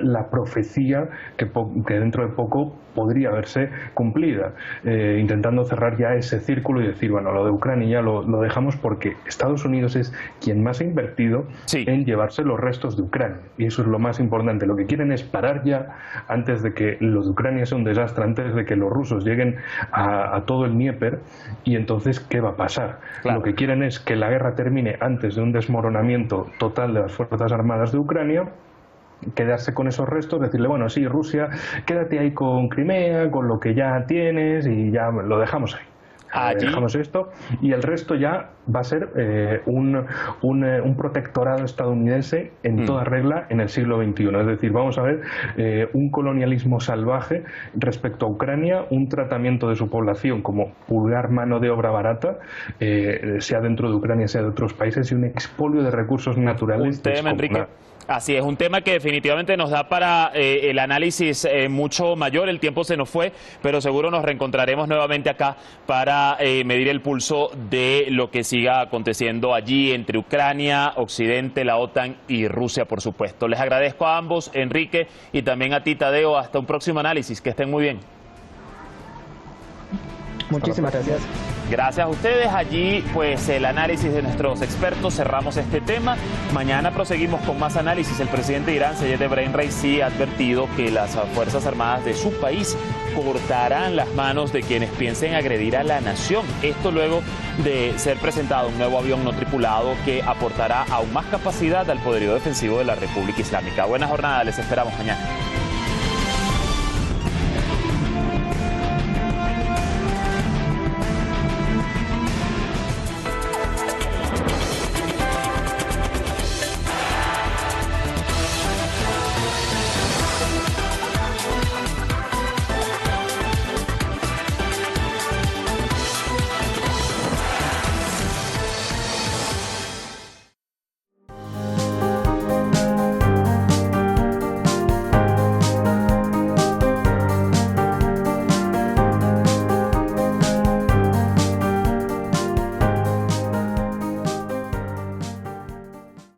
la profecía que dentro de poco podría verse cumplida, intentando cerrar ya ese círculo y decir, bueno, lo de Ucrania ya lo dejamos, porque Estados Unidos es quien más ha invertido en llevarse los restos de Ucrania, y eso es lo más importante. Lo que quieren es parar ya, antes de que lo de Ucrania sea un desastre, antes de que los rusos lleguen a todo el Dnieper, y entonces ¿qué va a pasar? Lo que quieren es que la guerra termine antes de un desmoronamiento total de las Fuerzas Armadas de Ucrania, quedarse con esos restos, decirle, bueno, sí, Rusia, quédate ahí con Crimea, con lo que ya tienes, y ya lo dejamos ahí. Dejamos esto, y el resto ya va a ser un protectorado estadounidense en toda regla en el siglo XXI. Es decir, vamos a ver un colonialismo salvaje respecto a Ucrania, un tratamiento de su población como pulgar mano de obra barata, sea dentro de Ucrania, sea de otros países, y un expolio de recursos naturales. Enrique. Así es, un tema que definitivamente nos da para el análisis mucho mayor. El tiempo se nos fue, pero seguro nos reencontraremos nuevamente acá para medir el pulso de lo que siga aconteciendo allí entre Ucrania, Occidente, la OTAN y Rusia, por supuesto. Les agradezco a ambos, Enrique, y también a ti, Tadeo. Hasta un próximo análisis. Que estén muy bien. Muchísimas gracias. Gracias a ustedes. Allí pues el análisis de nuestros expertos. Cerramos este tema. Mañana proseguimos con más análisis. El presidente de Irán, Sayed Ebrahim Raisi, ha advertido que las Fuerzas Armadas de su país cortarán las manos de quienes piensen agredir a la nación. Esto luego de ser presentado un nuevo avión no tripulado que aportará aún más capacidad al poderío defensivo de la República Islámica. Buena jornada, les esperamos mañana.